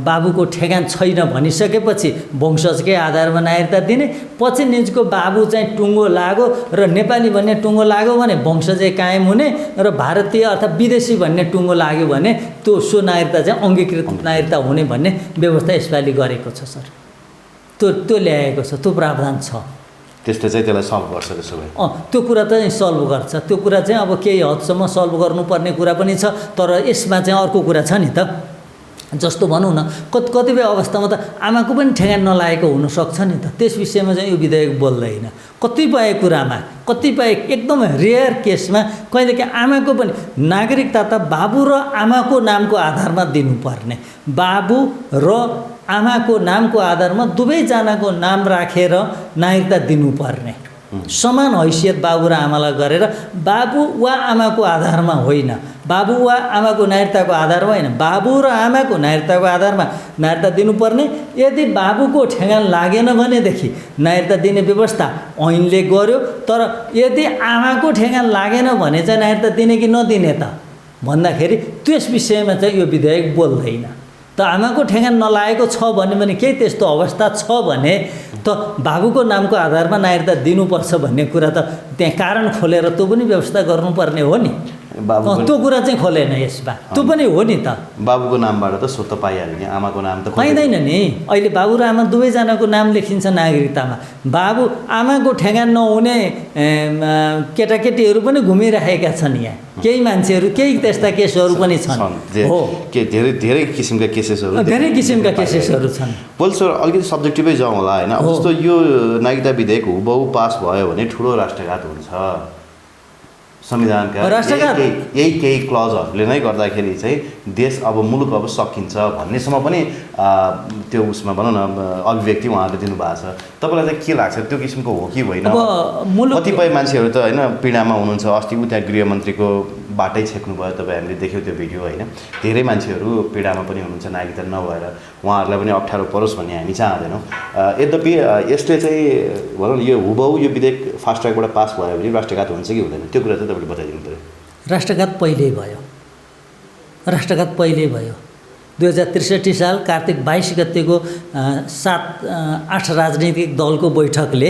[SPEAKER 1] बाबुको ठेगान छैन भनिसकेपछि वंशजकै आधारमा नागरिकता दिने। पछि निजको बाबु चाहिँ टुङ्गो लाग्यो र नेपाली भन्ने टुङ्गो लाग्यो भने वंशजै कायम हुने, र भारतीय अर्थात् विदेशी भन्ने टुङ्गो लाग्यो भने त्यो सो नागरिकता चाहिँ अङ्गीकृत नागरिकता हुने भन्ने व्यवस्था यसपालि गरेको छ सर। त्यो ल्याएको छ, त्यो प्रावधान छ।
[SPEAKER 2] त्यसले चाहिँ त्यसलाई सल्भ गर्छ त्यसो भए?
[SPEAKER 1] त्यो कुरा चाहिँ सल्भ गर्छ। त्यो कुरा चाहिँ अब केही हदसम्म सल्भ गर्नुपर्ने कुरा पनि छ। तर यसमा चाहिँ अर्को कुरा छ नि त, जस्तो भनौँ न कतिपय अवस्थामा त आमाको पनि ठेगान नलागेको हुनसक्छ नि त। त्यस विषयमा चाहिँ यो विधेयक बोल्दैन। कतिपय कुरामा, कतिपय एकदम रेयर केसमा कहिलेकाहीँ आमाको पनि नागरिकता त बाबु र आमाको नामको आधारमा दिनुपर्ने, बाबु र आमाको नामको आधारमा दुवैजनाको नाम राखेर नागरिकता दिनुपर्ने। समान हैसियत बाबु र आमालाई गरेर बाबु वा आमाको आधारमा होइन, बाबु वा आमाको नागरिकताको आधारमा होइन, बाबु र आमाको नागरिकताको आधारमा नागरिकता दिनुपर्ने। यदि बाबुको ठेगान लागेन भनेदेखि नागरिकता दिने व्यवस्था ऐनले गर्यो। तर यदि आमाको ठेगान लागेन भने चाहिँ नागरिकता दिने कि नदिने त भन्दाखेरि त्यस विषयमा चाहिँ यो विधेयक बोल्दैन। त आमाको ठेगान नलागेको छ भने केही त्यस्तो अवस्था छ भने त बाबुको नामको आधारमा नागरिकता दिनुपर्छ भन्ने कुरा त त्यहाँ कारण खोलेर त्यो पनि व्यवस्था गर्नुपर्ने हो नि। त्यो कुरा चाहिँ खोलेन यसमा, त्यो पनि हो नि त।
[SPEAKER 2] बाबुको नामबाट त सो त पाइहाल्यो नि, आमाको नाम त
[SPEAKER 1] पाइँदैन नि। अहिले बाबु र आमा दुवैजनाको नाम लेखिन्छ नागरिकतामा। बाबु आमाको ठेगान नहुने केटाकेटीहरू पनि घुमिरहेका छन् यहाँ। केही मान्छेहरू, केही त्यस्ता केसहरू पनि छन्। हो,
[SPEAKER 2] धेरै किसिमका केसेसहरू,
[SPEAKER 1] धेरै किसिमका केसेसहरू छन्।
[SPEAKER 2] बोल सर, अलिकति सब्जेक्टिभै जाउँ होला होइन। जस्तो यो नागरिकता विधेयक हुबहु पास भयो भने ठुलो राष्ट्रघात हुन्छ। संविधानका केही क्लजहरूले नै गर्दाखेरि चाहिँ देश अब मुलुक अब सकिन्छ भन्नेसम्म पनि त्यो उसमा भनौँ न अभिव्यक्ति उहाँहरूले दिनुभएको छ। तपाईँलाई चाहिँ के लाग्छ, त्यो किसिमको हो कि होइन? कतिपय मान्छेहरू त होइन पीडामा हुनुहुन्छ। अस्ति उ त्यहाँ गृहमन्त्रीको बाटै छेक्नु भयो, तपाईँ हामीले देख्यौँ त्यो भिडियो होइन। धेरै मान्छेहरू पीडामा पनि हुनुहुन्छ नागरिकता नभएर, उहाँहरूलाई पनि अप्ठ्यारो परोस् भन्ने हामी चाहँदैनौँ। यद्यपि यसले चाहिँ भनौँ न यो हुबहु यो विधेयक फास्ट ट्र्याकबाट पास भयो भने राष्ट्रघात हुन्छ कि हुँदैन, त्यो कुरा चाहिँ तपाईँले बताइदिनु पऱ्यो।
[SPEAKER 1] राष्ट्रघात पहिल्यै भयो, राष्ट्रघात पहिल्यै भयो। 2063 साल कार्तिक 22 गतेको 7-8 राजनीतिक दलको बैठकले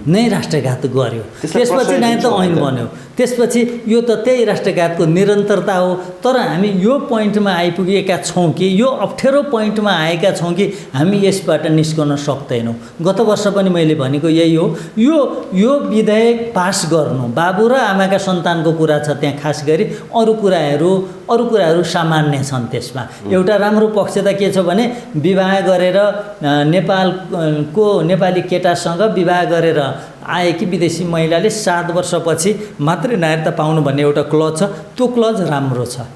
[SPEAKER 1] नै राष्ट्रघात गर्यो। त्यसपछि नै त ऐन बन्यो। त्यसपछि यो त त्यही राष्ट्रघातको निरन्तरता हो। तर हामी यो पोइन्टमा आइपुगेका छौँ कि यो अप्ठ्यारो पोइन्टमा आएका छौँ कि हामी यसबाट निस्कन सक्दैनौँ। गत वर्ष पनि मैले भनेको यही हो। यो विधेयक पास गर्नु, बाबु र आमाका सन्तानको कुरा छ त्यहाँ, खास गरी अरू कुराहरू सामान्य छन् त्यसमा। एउटा राम्रो पक्ष त के छ भने विवाह गरेर नेपाली केटासँग विवाह गरेर आएकी विदेशी महिलाले 7 वर्षपछि मात्रै नागरिकता पाउनु भन्ने एउटा क्लज छ। त्यो क्लज राम्रो छ,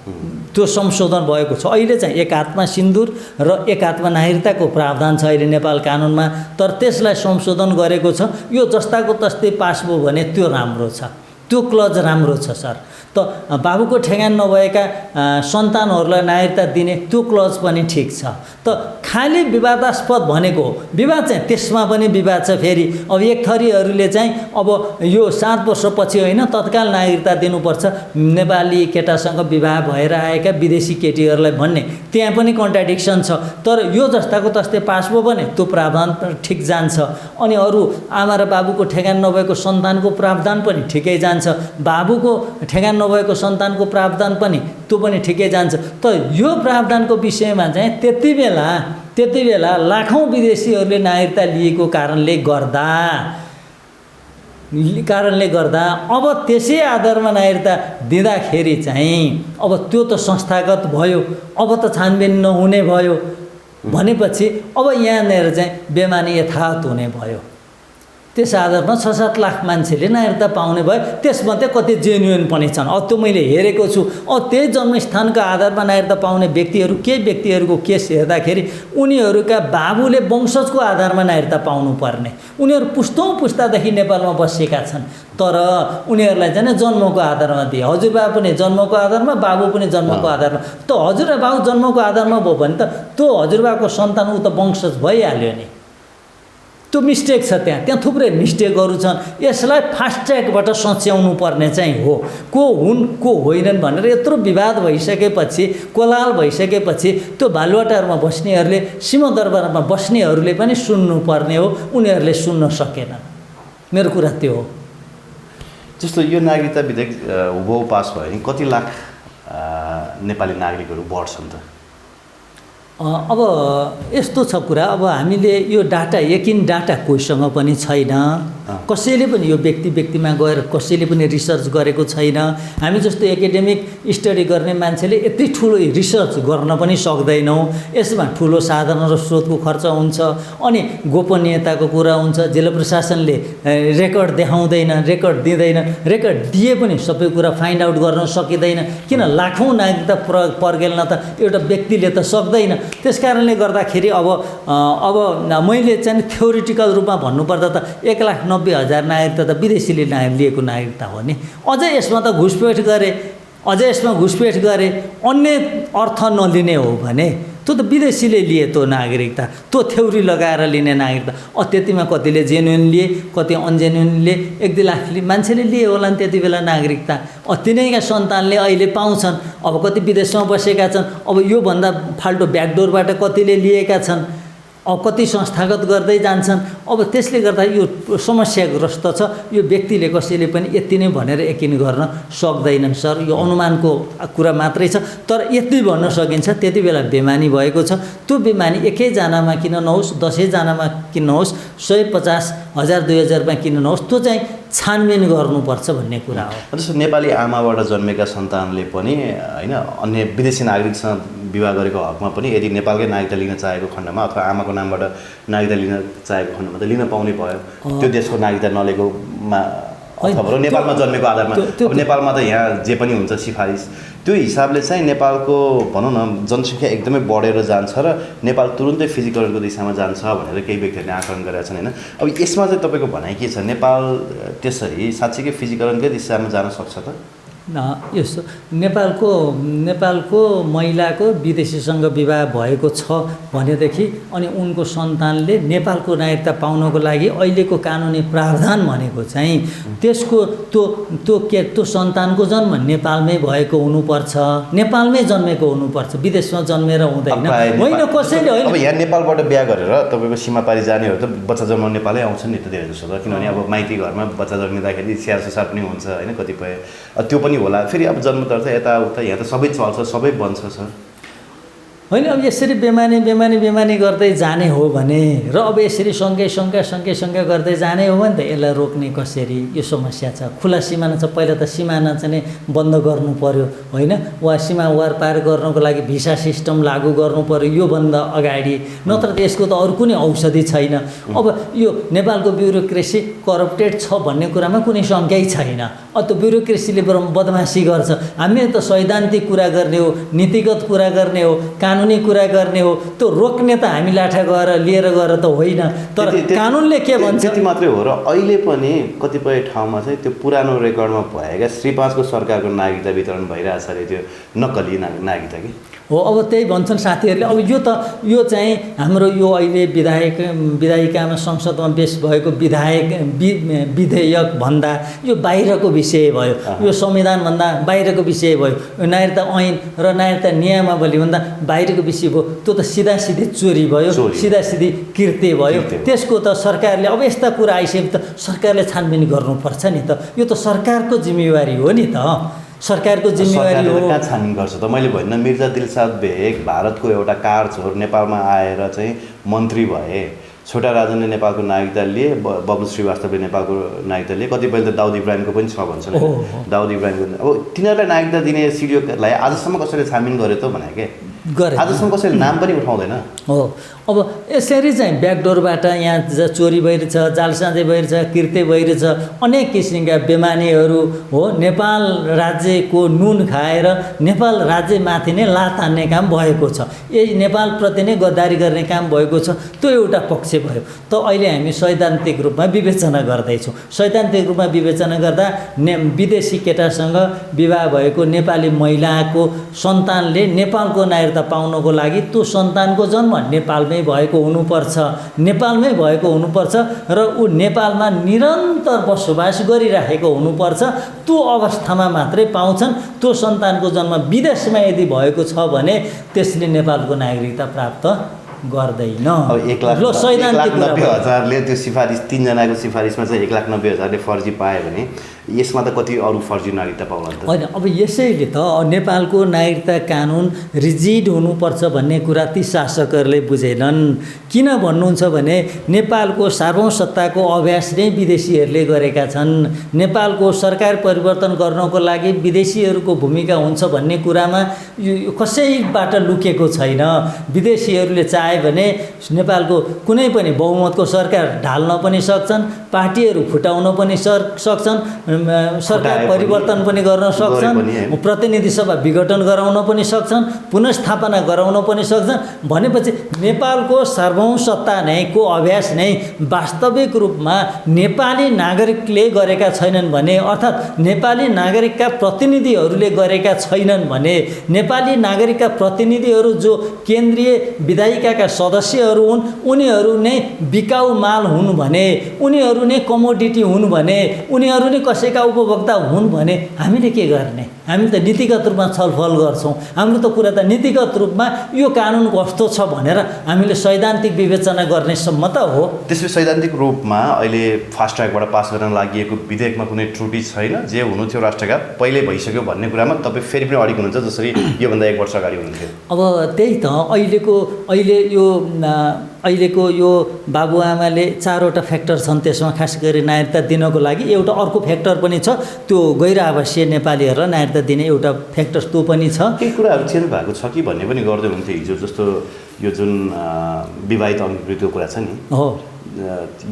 [SPEAKER 1] त्यो संशोधन भएको छ। अहिले चाहिँ एक हातमा सिन्दुर र एक हातमा नागरिकताको प्रावधान छ अहिले नेपाल कानुनमा, तर त्यसलाई संशोधन गरेको छ। यो जस्ताको तस्तै पास भयो भने त्यो राम्रो छ, त्यो क्लज राम्रो छ सर। त बाबुको ठेगान नभएका सन्तानहरूलाई नागरिकता दिने त्यो क्लज पनि ठिक छ। त खालि विवादास्पद भनेको विवाद चाहिँ त्यसमा पनि विवाद छ। फेरि अब एक थरीहरूले चाहिँ अब यो 7 वर्षपछि होइन तत्काल नागरिकता दिनुपर्छ नेपाली केटासँग विवाह भएर आएका विदेशी केटीहरूलाई भन्ने, त्यहाँ पनि कन्ट्राडिक्सन छ। तर यो जस्ताको तस्तै पास भयो भने त्यो प्रावधान ठिक जान्छ। अनि अरू आमा र बाबुको ठेगान नभएको सन्तानको प्रावधान पनि ठिकै जान्छ, बाबुको ठेगान नभएको सन्तानको प्रावधान पनि त्यो पनि ठिकै जान्छ। त यो प्रावधानको विषयमा चाहिँ त्यति बेला लाखौँ विदेशीहरूले नागरिकता लिएको कारणले गर्दा अब त्यसै आधारमा नागरिकता दिँदाखेरि चाहिँ अब त्यो त संस्थागत भयो, अब त छानबिन नहुने भयो भनेपछि अब यहाँनिर चाहिँ बेमानी यथावत हुने भयो। त्यस आधारमा 6-7 लाख मान्छेले नागरिकता पाउने भए त्यसमध्ये कति जेन्युन पनि छन्। त्यो मैले हेरेको छु। त्यही जन्मस्थानको आधारमा नागरिकता पाउने व्यक्तिहरू, केही व्यक्तिहरूको केस हेर्दाखेरि उनीहरूका बाबुले वंशजको आधारमा नागरिकता पाउनुपर्ने, उनीहरू पुस्तौँ पुस्तादेखि नेपालमा बसेका छन्, तर उनीहरूलाई चाहिँ जन्मको आधारमा दिए। हजुरबा पनि जन्मको आधारमा, बाबु पनि जन्मको आधारमा। त हजुरबा जन्मको आधारमा भयो भने त त्यो हजुरबाको सन्तान ऊ त वंशज भइहाल्यो नि। त्यो मिस्टेक छ, त्यहाँ थुप्रै मिस्टेकहरू छन्। यसलाई फास्ट ट्र्याकबाट सच्याउनु पर्ने चाहिँ हो। को हुन् को होइनन् भनेर यत्रो विवाद भइसकेपछि, कोलाहल भइसकेपछि त्यो बालुवाटारमा बस्नेहरूले, सिंहदरबारमा बस्नेहरूले पनि सुन्नुपर्ने हो। उनीहरूले सुन्न सकेनन्। मेरो कुरा त्यो हो।
[SPEAKER 2] जस्तो यो नागरिकता विधेयक हुबहु पास भयो भने कति लाख नेपाली नागरिकहरू बढ्छन् त?
[SPEAKER 1] अब यस्तो छ कुरा। अब हामीले यो डाटा, यकिन डाटा कोहीसँग पनि छैन। कसैले पनि यो व्यक्तिमा गएर कसैले पनि रिसर्च गरेको छैन। हामी जस्तो एकाडेमिक स्टडी गर्ने मान्छेले यति ठुलो रिसर्च गर्न पनि सक्दैनौँ। यसमा ठुलो साधन र स्रोतको खर्च हुन्छ, अनि गोपनीयताको कुरा हुन्छ। जिल्ला प्रशासनले रेकर्ड देखाउँदैन, रेकर्ड दिँदैन। रेकर्ड दिए पनि सबै कुरा फाइन्ड आउट गर्न सकिँदैन, किन लाखौँ नागरिकता पर्गेल्न त एउटा व्यक्तिले त सक्दैन। त्यस कारणले गर्दाखेरि अब मैले चाहिँ थ्योरिटिकल रूपमा भन्नुपर्दा त 1,90,000 नागरिकता त विदेशीले लिएको नागरिकता हो नि। अझै यसमा त घुसपेठ गरे, अन्य अर्थ नलिने हो भने त्यो त विदेशीले लिए त्यो नागरिकता, त्यो थ्योरी लगाएर लिने नागरिकता। त्यतिमा कतिले जेन्युन लिए, कति अनजेन्युन लिए। 1-2 लाख मान्छेले लिए होला नि त्यति बेला नागरिकता। तिनैका सन्तानले अहिले पाउँछन्। अब कति विदेशमा बसेका छन्। अब योभन्दा फाल्टो ब्याकडोरबाट कतिले लिएका छन्। कति संस्थागत गर्दै जान्छन्। अब त्यसले गर्दा यो समस्याग्रस्त छ। यो व्यक्तिले कसैले पनि यति नै भनेर यकिन गर्न सक्दैनन् सर। यो अनुमानको कुरा मात्रै छ। तर यति भन्न सकिन्छ, त्यति बेला बेमानी भएको छ। त्यो बेमानी एकैजनामा किन नहोस्, 10 जनामा किन नहोस्, 150,000 2,000मा किन नहोस्, त्यो चाहिँ छानबिन गर्नुपर्छ भन्ने कुरा हो।
[SPEAKER 2] जस्तो नेपाली आमाबाट जन्मेका सन्तानले पनि होइन अन्य विदेशी नागरिकसँग विवाह गरेको हकमा पनि यदि नेपालकै नागरिकता लिन चाहेको खण्डमा अथवा आमाको नामबाट नागरिकता लिन चाहेको खण्डमा त लिन पाउने भयो। त्यो देशको नागरिकता नलिएकोमा अथवा नेपालमा जन्मेको आधारमा, अब नेपालमा त यहाँ जे पनि हुन्छ सिफारिस, त्यो हिसाबले चाहिँ नेपालको भनौँ न जनसङ्ख्या एकदमै बढेर जान्छ र नेपाल तुरुन्तै फिजिकलको दिशामा जान्छ भनेर केही व्यक्तिहरूले आकलन गरेका छन् होइन। अब यसमा चाहिँ तपाईँको भनाइ के छ? नेपाल त्यसरी साँच्चीकै फिजिकलकै दिशामा जान सक्छ त?
[SPEAKER 1] यस्तो नेपालको महिलाको विदेशीसँग विवाह भएको छ भनेदेखि अनि उनको सन्तानले नेपालको नागरिकता पाउनको लागि अहिलेको कानुनी प्रावधान भनेको चाहिँ त्यसको त्यो सन्तानको जन्म नेपालमै भएको हुनुपर्छ, नेपालमै जन्मेको हुनुपर्छ, विदेशमा जन्मेर हुँदैन। होइन कसैले होइन।
[SPEAKER 2] अब यहाँ नेपालबाट बिहा गरेर तपाईँको सीमापारी जानेहरू त बच्चा जन्माउन नेपालै आउँछन् नि त धेरै जस्तो त। किनभने अब माइती घरमा बच्चा जन्मिँदाखेरि स्याहार सुसार पनि हुन्छ होइन, कतिपय त्यो पनि होला। फेरि अब जन्मतर्थ यताउता यहाँ त सबै चल्छ, सबै बन्छ सर।
[SPEAKER 1] होइन, अब यसरी बेमानी गर्दै जाने हो भने र अब यसरी सँगै गर्दै जाने हो भने त यसलाई रोक्ने कसरी? यो समस्या छ। खुला सिमाना छ, पहिला त सिमाना चाहिँ बन्द गर्नु पर्यो होइन, वा सीमा वारपार गर्नको लागि भिसा सिस्टम लागू गर्नु पर्यो योभन्दा अगाडि, नत्र त यसको त अरू कुनै औषधि छैन। अब यो नेपालको ब्युरोक्रेसी करप्टेड छ भन्ने कुरामा कुनै शङ्कै छैन। त्यो ब्युरोक्रेसीले बदमासी गर्छ। हामीले त सैद्धान्तिक कुरा गर्ने हो, नीतिगत कुरा गर्ने हो, कानुनी कुरा गर्ने हो। त्यो रोक्ने त हामी लाठा लिएर गएर त होइन। तर कानुनले के भन्छ
[SPEAKER 2] त्यति मात्रै हो। र अहिले पनि कतिपय ठाउँमा चाहिँ त्यो पुरानो रेकर्डमा भएका श्री 5 को सरकारको नागरिकता वितरण भइरहेछ अरे, त्यो नक्कली नागरिकता कि
[SPEAKER 1] हो। अब त्यही भन्छन् साथीहरूले। अब यो चाहिँ हाम्रो यो अहिले विधायिकामा संसदमा पेश भएको विधेयक भन्दा यो बाहिरको विषय भयो, यो संविधानभन्दा बाहिरको विषय भयो। यो नागरिकता ऐन र नागरिकता नियमावली भन्दा बाहिरको विषय भयो। त्यो त सिधासिधी चोरी भयो, सिधासिधी कृत्य भयो। त्यसको त सरकारले अब यस्ता कुरा आइसकेपछि त सरकारले छानबिन गर्नुपर्छ नि त। यो त सरकारको जिम्मेवारी हो नि त, सरकारको जिम्मेवारी हो।
[SPEAKER 2] कहाँ छानबिन गर्छ त? मैले भन्न मिर्जा दिलसाद बेग भारतको एउटा कार चोर नेपालमा आएर चाहिँ मन्त्री भए, छोटा राजनले नेपालको नागरिकता लिए, बब्लु श्रीवास्तवले नेपालको नागरिकता लिए, कतिपय त दाउद इब्राहिमको पनि छ भन्छन्। दाउद इब्राहिमको अब तिनीहरूलाई नागरिकता दिने सिडिओलाई आजसम्म कसैले छानबिन गर्यो त भने के?
[SPEAKER 1] गरे
[SPEAKER 2] आजसम्म कसैले नाम पनि उठाउँदैन
[SPEAKER 1] हो। अब यसरी चाहिँ ब्याकडोरबाट यहाँ चोरी भइरहेछ, जालसाँझे भइरहेछ, कृत्य भइरहेछ, अनेक किसिमका बेमानीहरू हो नेपाल राज्यको नुन खाएर नेपाल राज्यमाथि नै लात हान्ने काम भएको छ। यही नेपालप्रति नै गद्दारी गर्ने काम भएको छ। त्यो एउटा पक्ष भयो। त अहिले हामी सैद्धान्तिक रूपमा विवेचना गर्दैछौँ। सैद्धान्तिक रूपमा विवेचना गर्दा विदेशी केटासँग विवाह भएको नेपाली महिलाको सन्तानले नेपालको नागरिकता पाउनको लागि त्यो सन्तानको जन्म नेपालमै भएको हुनुपर्छ, नेपालमै भएको हुनुपर्छ र ऊ नेपालमा निरन्तर बसोबास गरिराखेको हुनुपर्छ। त्यो अवस्थामा मात्रै पाउँछन्। त्यो सन्तानको जन्म विदेशमा यदि भएको छ भने त्यसले नेपालको नागरिकता प्राप्त गर्दैन।
[SPEAKER 2] अब 1,90,000ले त्यो सिफारिस 3 जनाको सिफारिसमा चाहिँ 1,90,000ले फर्जी पायो भने यसमा त कति अरू फर्जी नागरिकता पाउला त
[SPEAKER 1] होइन। अब यसैले त नेपालको नागरिकता कानुन रिजिड हुनुपर्छ भन्ने कुरा ती शासकहरूले बुझेनन्। किन भन्नुहुन्छ भने नेपालको सार्वभौमसत्ताको अभ्यास नै विदेशीहरूले गरेका छन्। नेपालको सरकार परिवर्तन गर्नको लागि विदेशीहरूको भूमिका हुन्छ भन्ने कुरामा यो कसैबाट लुकेको छैन। विदेशीहरूले चाहे भने नेपालको कुनै पनि बहुमतको सरकार ढाल्न पनि सक्छन्, पार्टीहरू फुटाउन पनि सक्छन्, सरकार परिवर्तन पनि गर्न सक्छन्, प्रतिनिधि सभा विघटन गराउन पनि सक्छन्, पुनर्स्थापना गराउन पनि सक्छन्। भनेपछि नेपालको सार्वभौमसत्ता नै को अभ्यास नै वास्तविक रूपमा नेपाली नागरिकले गरेका छैनन् भने, अर्थात् नेपाली नागरिकका प्रतिनिधिहरूले गरेका छैनन् भने, नेपाली नागरिकका प्रतिनिधिहरू जो केन्द्रीय विधायिकाका सदस्यहरू हुन् उनीहरू नै बिकाउ माल हुन् भने, उनीहरू नै कमोडिटी हुन् भने, उनीहरू नै कसैका उपभोक्ता हुन् भने हामीले के गर्ने? हामी त नीतिगत रूपमा छलफल गर्छौँ। हाम्रो त कुरा त नीतिगत रूपमा यो कानुन कस्तो छ भनेर हामीले सैद्धान्तिक विवेचना गर्नेसम्म त हो।
[SPEAKER 2] त्यसपछि सैद्धान्तिक रूपमा अहिले फास्ट ट्र्याकबाट पास गर्न लागि विधेयकमा कुनै त्रुटि छैन, जे हुनु थियो राष्ट्रघात पहिले भइसक्यो भन्ने कुरामा तपाईँ फेरि पनि अडिग हुनुहुन्छ, जसरी योभन्दा 1 वर्ष अगाडि हुनुहुन्थ्यो।
[SPEAKER 1] अब त्यही त अहिलेको यो बाबुआमाले 4वटा फ्याक्टर छन्। त्यसमा खास गरी नागरिकता दिनको लागि एउटा अर्को फ्याक्टर पनि छ, त्यो गैर आवासीय नेपालीहरूलाई नागरिकता दिने एउटा फ्याक्टर त्यो पनि छ।
[SPEAKER 2] केही कुराहरू चेन्ज भएको छ कि भन्ने पनि गर्दै हुन्थ्यो हिजो, जस्तो यो जुन विवाहित अङ्गीकृतको कुरा छ नि हो,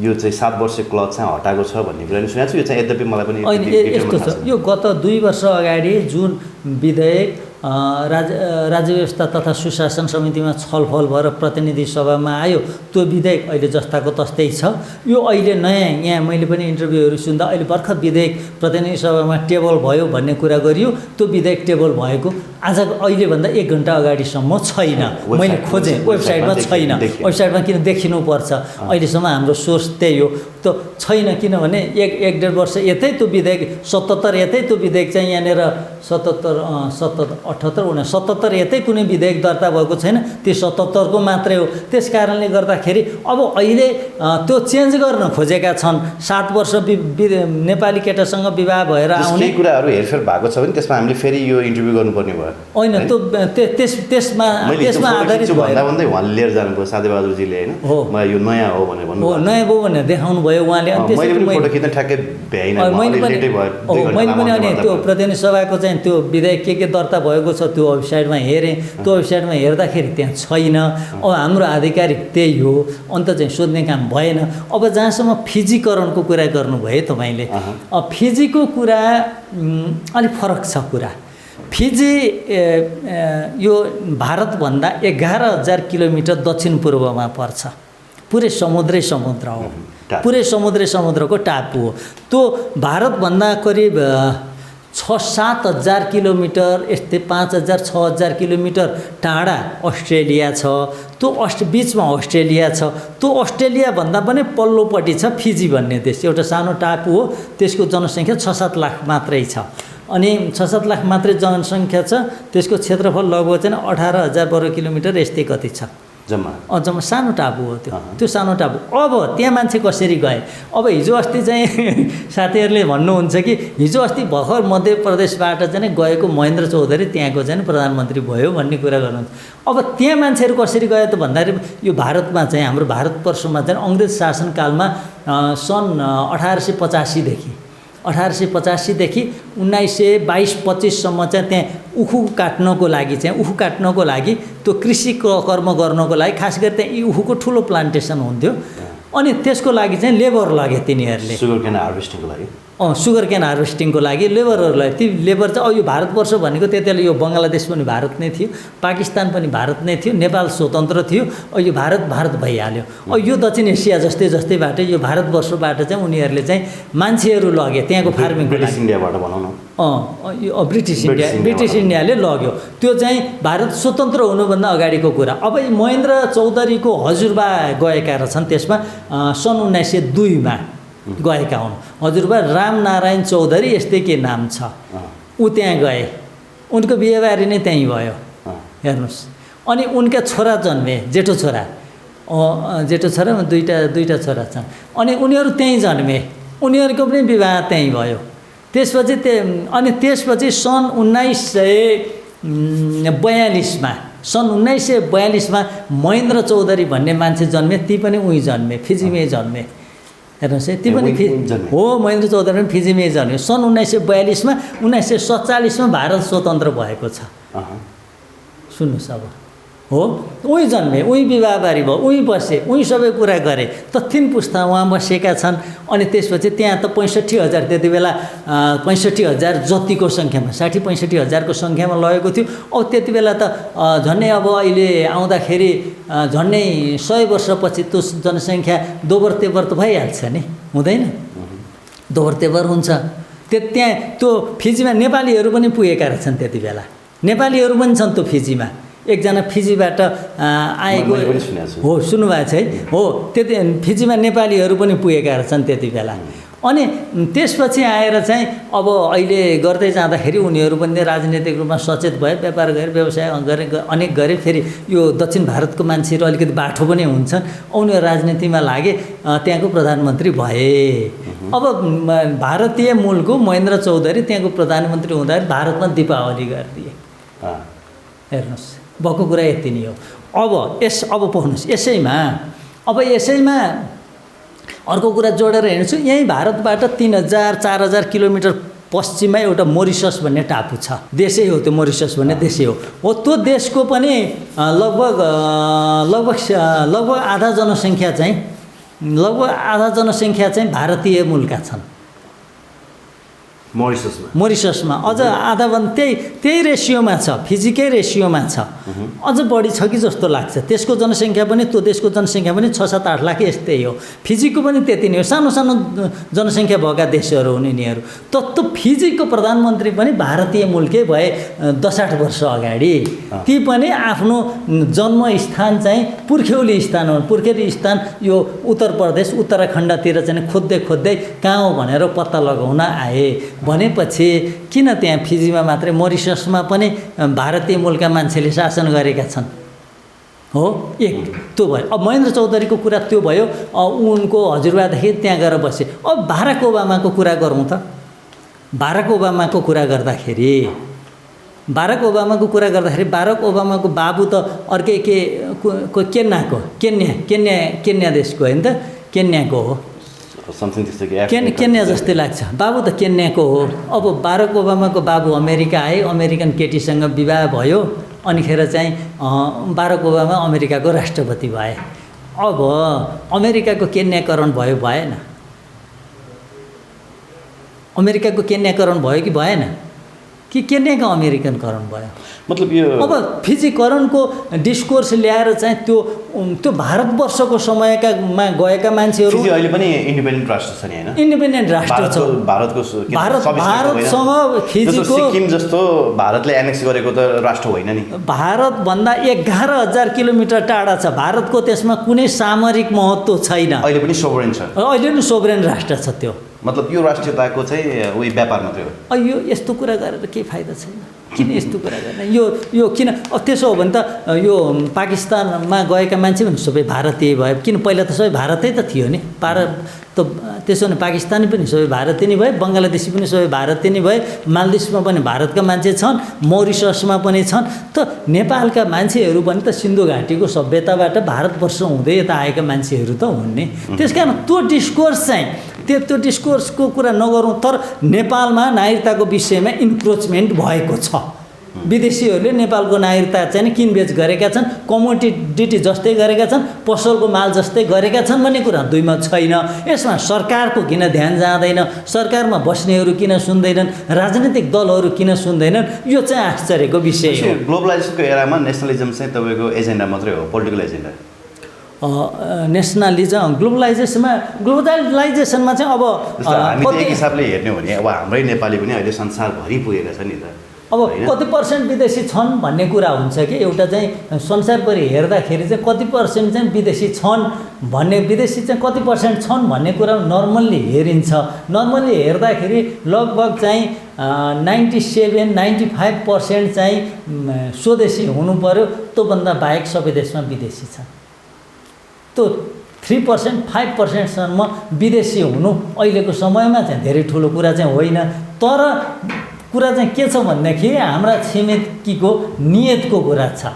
[SPEAKER 2] यो चाहिँ 7 वर्ष क्लज चाहिँ हटाएको छ भन्ने कुरा नि सुनेको छु। यो चाहिँ यद्यपि मलाई पनि
[SPEAKER 1] यस्तो छ, यो गत 2 वर्ष अगाडि जुन विधेयक राज्य व्यवस्था तथा सुशासन समितिमा छलफल भएर प्रतिनिधि सभामा आयो, त्यो विधेयक अहिले जस्ताको तस्तै छ। यो अहिले नयाँ यहाँ मैले पनि इन्टरभ्यूहरू सुन्दा अहिले भर्खर विधेयक प्रतिनिधि सभामा टेबल भयो भन्ने कुरा गरियो। त्यो विधेयक टेबल भएको अहिलेभन्दा 1 घन्टा अगाडिसम्म छैन। मैले खोजेँ, वेबसाइटमा छैन। वेबसाइटमा किन देखिनुपर्छ? अहिलेसम्म हाम्रो सोर्स त्यही हो, त्यो छैन। किनभने 1-1.5 वर्ष यतै त्यो विधेयक 77 यतै त्यो विधेयक चाहिँ यहाँनिर 77 यतै कुनै विधेयक दर्ता भएको छैन। त्यो 77 को मात्रै हो। त्यस कारणले गर्दाखेरि अब अहिले त्यो चेन्ज गर्न खोजेका छन्। 7 वर्ष नेपाली केटासँग विवाह भएर आउने
[SPEAKER 2] कुराहरू हेरफेर भएको छ भने त्यसमा हामीले फेरि यो इन्टरभ्यू गर्नुपर्ने भयो
[SPEAKER 1] होइन। त्यो त्यसमा आधारित
[SPEAKER 2] भन्दा भन्दै उहाँले लिएर जानुभयो सादेबहादुरजीले होइन, म यो नयाँ हो भनेर भन्नु,
[SPEAKER 1] नयाँ हो भनेर देखाउनु भयो उहाँले।
[SPEAKER 2] मैले
[SPEAKER 1] पनि अनि त्यो प्रतिनिधि सभाको चाहिँ त्यो विधेयक के दर्ता भएको छ त्यो वेबसाइटमा हेरेँ। त्यो वेबसाइटमा हेर्दाखेरि त्यहाँ छैन। अब हाम्रो आधिकारिक त्यही हो। अन्त चाहिँ सोध्ने काम भएन। अब जहाँसम्म फिजीकरणको कुरा गर्नुभयो तपाईँले, फिजीको कुरा अलिक फरक छ कुरा। फिजी यो भारतभन्दा 11,000 किलोमिटर दक्षिण पूर्वमा पर्छ। पुरै समुद्र हो, पुरै समुद्रको टापु हो। त्यो भारतभन्दा करिब 6-7 हजार किलोमिटर, यस्तै 5,000-6,000 किलोमिटर टाढा अस्ट्रेलिया छ। त्यो बिचमा अस्ट्रेलिया छ। त्यो अस्ट्रेलियाभन्दा पनि पल्लोपट्टि छ फिजी भन्ने देश। एउटा सानो टापु हो। त्यसको जनसङ्ख्या 6-7 लाख मात्रै छ। अनि 6-7 लाख मात्रै जनसङ्ख्या छ। त्यसको क्षेत्रफल लगभग चाहिँ 18,000 वर्ग किलोमिटर यस्तै कति छ जम्मा सानो टापु हो त्यो सानो टापु। अब त्यहाँ मान्छे कसरी गए? अब हिजो अस्ति चाहिँ साथीहरूले भन्नुहुन्छ कि हिजो अस्ति भर्खर मध्य प्रदेशबाट चाहिँ गएको महेन्द्र चौधरी त्यहाँको चाहिँ प्रधानमन्त्री भयो भन्ने कुरा गर्नुहुन्छ। अब त्यहाँ मान्छेहरू कसरी गए त भन्दाखेरि यो भारतमा चाहिँ हाम्रो भारतवर्षमा चाहिँ अङ्ग्रेज शासनकालमा सन् 1885 देखि 1885 देखि 1922-25सम्म चाहिँ त्यहाँ उखु काट्नको लागि त्यो कृषि कर्म गर्नको लागि खास गरी त्यहाँ यी उखुको ठुलो प्लान्टेसन हुन्थ्यो अनि त्यसको लागि चाहिँ लेबर लगे तिनीहरूले सुगर केन हार्भेस्टिङको लागि लेबरहरूलाई ती लेबर चाहिँ यो भारतवर्ष भनेको त्यतिबेला यो बङ्गलादेश पनि भारत नै थियो पाकिस्तान पनि भारत नै थियो नेपाल स्वतन्त्र थियो यो भारत भइहाल्यो यो दक्षिण एसिया जस्तैबाट यो भारतवर्षबाट चाहिँ उनीहरूले चाहिँ मान्छेहरू लगे त्यहाँको फार्मिङको लागि
[SPEAKER 2] इन्डियाबाट भनौँ न
[SPEAKER 1] यो ब्रिटिस इन्डियाले लग्यो त्यो चाहिँ भारत स्वतन्त्र हुनुभन्दा अगाडिको कुरा अब महेन्द्र चौधरीको हजुरबा गएका रहेछन् त्यसमा सन् 1902 गएका हुन् हजुरबा रामनारायण चौधरी यस्तै के नाम छ ऊ त्यहाँ गए उनको बिहेबारी नै त्यहीँ भयो हेर्नुहोस् अनि उनका छोरा जन्मे जेठो छोरा दुईटा छोरा छन् अनि उनीहरू त्यहीँ जन्मे उनीहरूको पनि विवाह त्यहीँ भयो त्यसपछि सन् 1942 मा महेन्द्र चौधरी भन्ने मान्छे जन्मे ती पनि उही जन्मे फिजीमै जन्मे हेर्नुहोस् है ती पनि हो महेन्द्र चौधरी पनि फिजीमै जन्मे सन् 1942 मा 1947 मा भारत स्वतन्त्र भएको छ सुन्नुहोस् अब हो उही जन्मे उही विवाहबारी भयो उही बसे उही सबै कुरा गरे त 3 पुस्ता उहाँ बसेका छन् अनि त्यसपछि त्यहाँ त 65,000 त्यति बेला 65,000 जतिको सङ्ख्यामा 60-65,000 को सङ्ख्यामा लगेको थियो अब त्यति बेला त झन्डै अब अहिले आउँदाखेरि झन्डै 100 वर्षपछि त्यो जनसङ्ख्या दोबर तेबर त भइहाल्छ नि हुँदैन दोबर तेबर हुन्छ त्यहाँ त्यो फिजीमा नेपालीहरू पनि पुगेका रहेछन् त्यति बेला नेपालीहरू पनि छन् त्यो फिजीमा एकजना फिजीबाट आएको हो सुन्नुभएको छ है हो त्यति फिजीमा नेपालीहरू पनि पुगेका रहेछन् त्यति बेला अनि त्यसपछि आएर चाहिँ अब अहिले गर्दै जाँदाखेरि उनीहरू पनि राजनीतिक रूपमा सचेत भए व्यापार गरे व्यवसाय गरे अनेक गरे फेरि यो दक्षिण भारतको मान्छेहरू अलिकति बाठो पनि हुन्छन् उनीहरू राजनीतिमा लागे त्यहाँको प्रधानमन्त्री भए अब भारतीय मूलको महेन्द्र चौधरी त्यहाँको प्रधानमन्त्री हुँदाखेरि भारतमा दीपावली गरिदिए हेर्नुहोस् भएको कुरा यति नै हो अब पढ्नुहोस् यसैमा अर्को कुरा जोडेर हेर्छु यहीँ भारतबाट 3,000-4,000 किलोमिटर पश्चिममा एउटा मोरिसस भन्ने टापु छ देशै हो त्यो मोरिसस भन्ने देशै हो त्यो देशको पनि लगभग आधा जनसङ्ख्या चाहिँ भारतीय मूलका छन् मोरिससमा अझ आधाभन्दा त्यही रेसियोमा छ फिजीकै रेसियोमा छ अझ बढी छ कि जस्तो लाग्छ त्यसको जनसङ्ख्या पनि त्यो देशको जनसङ्ख्या पनि 6-7-8 लाख यस्तै हो फिजीको पनि त्यति नै हो सानो सानो जनसङ्ख्या भएका देशहरू हुन् यिनीहरू त्यो फिजीको प्रधानमन्त्री पनि भारतीय मूलकै भए 10-8 वर्ष अगाडि ती पनि आफ्नो जन्मस्थान चाहिँ पुर्ख्यौली स्थान यो उत्तर प्रदेश उत्तराखण्डतिर चाहिँ खोज्दै कहाँ हो भनेर पत्ता लगाउन आए भनेपछि किन त्यहाँ फिजीमा मात्रै मोरिससमा पनि भारतीय मूलका मान्छेले शासन गरेका छन् हो एक त्यो भयो अब महेन्द्र चौधरीको कुरा त्यो भयो उनको हजुरबादेखि त्यहाँ गएर बसे अब बाराक ओबामाको कुरा गरौँ त बाराक ओबामाको कुरा गर्दाखेरि बाराक ओबामाको बाबु त अर्कै केन्या देशको होइन त केन्याको हो केन्या जस्तै लाग्छ बाबु त केन्याको हो अब बाराक ओबामाको बाबु अमेरिका आए अमेरिकन केटीसँग विवाह भयो अनिखेर चाहिँ बाराक ओबामा अमेरिकाको राष्ट्रपति भए अब अमेरिकाको केन्याकरण भयो भएन अमेरिकाको केन्याकरण भयो कि भएन कि केन्याको अमेरिकनकरण भयो
[SPEAKER 2] मतलब यो
[SPEAKER 1] अब फिजीकरणको डिस्कोर्स ल्याएर चाहिँ त्यो भारतवर्षको समयकामा गएका मान्छेहरू
[SPEAKER 2] फिजी अहिले पनि इन्डिपेन्डेन्ट राष्ट्र छ नि हैन
[SPEAKER 1] इन्डिपेन्डेन्ट राष्ट्र छ भारतसँग फिजीको
[SPEAKER 2] सिक्किम जस्तो भारतले एनेक्स गरेको त राष्ट्र होइन नि
[SPEAKER 1] भारतभन्दा 11,000 किलोमिटर टाढा छ भारतको त्यसमा कुनै सामरिक महत्त्व छैन अहिले पनि सोभरेन राष्ट्र छ त्यो
[SPEAKER 2] मतलब यो राष्ट्रियताको चाहिँ उही व्यापार मात्रै हो
[SPEAKER 1] यो यस्तो कुरा गरेर केही फाइदा छैन किन यस्तो कुरा गर्ने यो किन त्यसो हो भने त यो पाकिस्तानमा गएका मान्छे पनि सबै भारतीय भए किन पहिला त सबै भारतै त थियो नि त्यसो भने पाकिस्तानी पनि सबै भारतीय नै भए बङ्गलादेशी पनि सबै भारतीय नै भए मालदिभ्समा पनि भारतका मान्छे छन् मोरिससमा पनि छन् त नेपालका मान्छेहरू पनि त सिन्धु घाटीको सभ्यताबाट भारतवर्ष हुँदै यता आएका मान्छेहरू त हुन् नि त्यसकारण त्यो डिस्कोर्स चाहिँ त्यो डिस्कोर्सको कुरा नगरौँ, तर नेपालमा नागरिकताको विषयमा इन्क्रोचमेन्ट भएको छ। विदेशीहरूले नेपालको नागरिकता चाहिँ किनबेच गरेका छन्, कमोडिटी जस्तै गरेका छन्, पसलको माल जस्तै गरेका छन् भन्ने कुरा दुईमा छैन। यसमा सरकारको किन ध्यान जाँदैन, सरकारमा बस्नेहरू किन सुन्दैनन्, राजनीतिक दलहरू किन सुन्दैनन्, यो चाहिँ आश्चर्यको विषय हो।
[SPEAKER 2] ग्लोबलाइजेसनको एरामा नेसनलिजम चाहिँ तपाईँको एजेन्डा मात्रै हो, पोलिटिकल एजेन्डा।
[SPEAKER 1] नेसनलिजम ग्लोबलाइजेसनमा चाहिँ अब
[SPEAKER 2] हामी एक हिसाबले हेर्ने हो भने अब हाम्रै नेपाली पनि अहिले संसारभरि पुगेका छन् नि त।
[SPEAKER 1] अब कति पर्सेन्ट विदेशी छन् भन्ने कुरा हुन्छ कि एउटा चाहिँ संसारभरि हेर्दाखेरि चाहिँ कति पर्सेन्ट चाहिँ विदेशी छन् भन्ने, विदेशी चाहिँ कति पर्सेन्ट छन् भन्ने कुरा नर्मल्ली हेरिन्छ। नर्मल्ली हेर्दाखेरि लगभग चाहिँ 97-95% चाहिँ स्वदेशी हुनु पर्यो, त्योभन्दा बाहेक सबै देशमा विदेशी छ। त्यो 3% 5%सम्म विदेशी हुनु अहिलेको समयमा चाहिँ धेरै ठुलो कुरा चाहिँ होइन। तर कुरा चाहिँ के छ भन्दाखेरि हाम्रा छिमेकीको नियतको कुरा छ।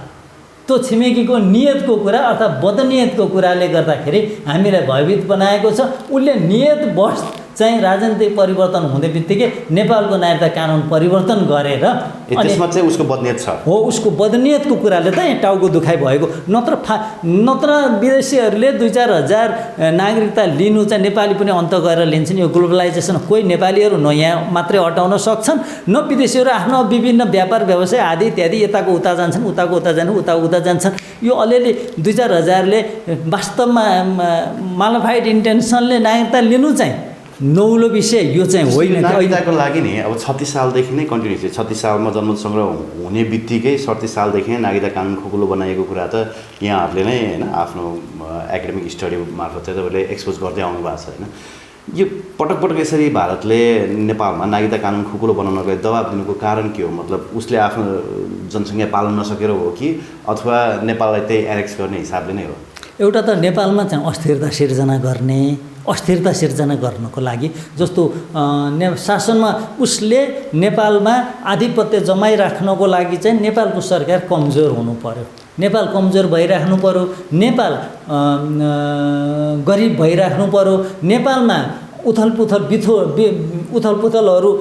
[SPEAKER 1] त्यो छिमेकीको नियतको कुरा अर्थात् बदनियतको कुराले गर्दाखेरि हामीलाई भयभीत बनाएको छ। उसले नियतवश चाहिँ राजनीतिक परिवर्तन हुँदै बित्तिकै नेपालको नागरिकता कानुन परिवर्तन गरेर
[SPEAKER 2] त्यसमा चाहिँ उसको बदनियत छ
[SPEAKER 1] हो। उसको बदनियतको कुराले त यहाँ टाउको दुखाइ भएको। नत्र विदेशीहरूले 2-4 हजार नागरिकता लिनु चाहिँ नेपाली पनि अन्त गरेर लिन्छन्। यो ग्लोबलाइजेसन कोही नेपालीहरू न यहाँ मात्रै अटाउन सक्छन्, न विदेशीहरू आफ्नो विभिन्न व्यापार व्यवसाय आदि इत्यादि यताको उता जान्छन्, उताको उता जान्छन्, उता उता जान्छन्। यो अलिअलि 2-4 हजारले वास्तवमा मालफाइड इन्टेन्सनले नागरिकता लिनु चाहिँ नौलो विषय यो चाहिँ होइन।
[SPEAKER 2] नागरिकताको लागि नि अब 36 सालदेखि नै कन्टिन्यू थियो। 36 सालमा जन्म सङ्ग्रह हुने बित्तिकै 37 सालदेखि नै नागरिकता कानुन खोकुलो बनाएको कुरा त यहाँहरूले नै होइन आफ्नो एकाडेमिक स्टडी मार्फत चाहिँ तपाईँले एक्सपोज गर्दै आउनु भएको छ होइन। यो पटक पटक यसरी भारतले नेपालमा नागरिकता कानुन खोकुलो बनाउनको लागि दबाब दिनुको कारण के हो? मतलब उसले आफ्नो जनसङ्ख्या पाल्न नसकेर हो कि अथवा नेपाललाई त्यही एनेक्स गर्ने हिसाबले नै हो?
[SPEAKER 1] एउटा त नेपालमा चाहिँ अस्थिरता सिर्जना गर्नको लागि जस्तो शासनमा उसले नेपालमा आधिपत्य जमाइराख्नको लागि चाहिँ नेपालको सरकार कमजोर हुनु पर्यो, नेपाल कमजोर भइराख्नु पर्यो, नेपाल गरिब भइराख्नु पर्यो, नेपालमा उथलपुथलहरू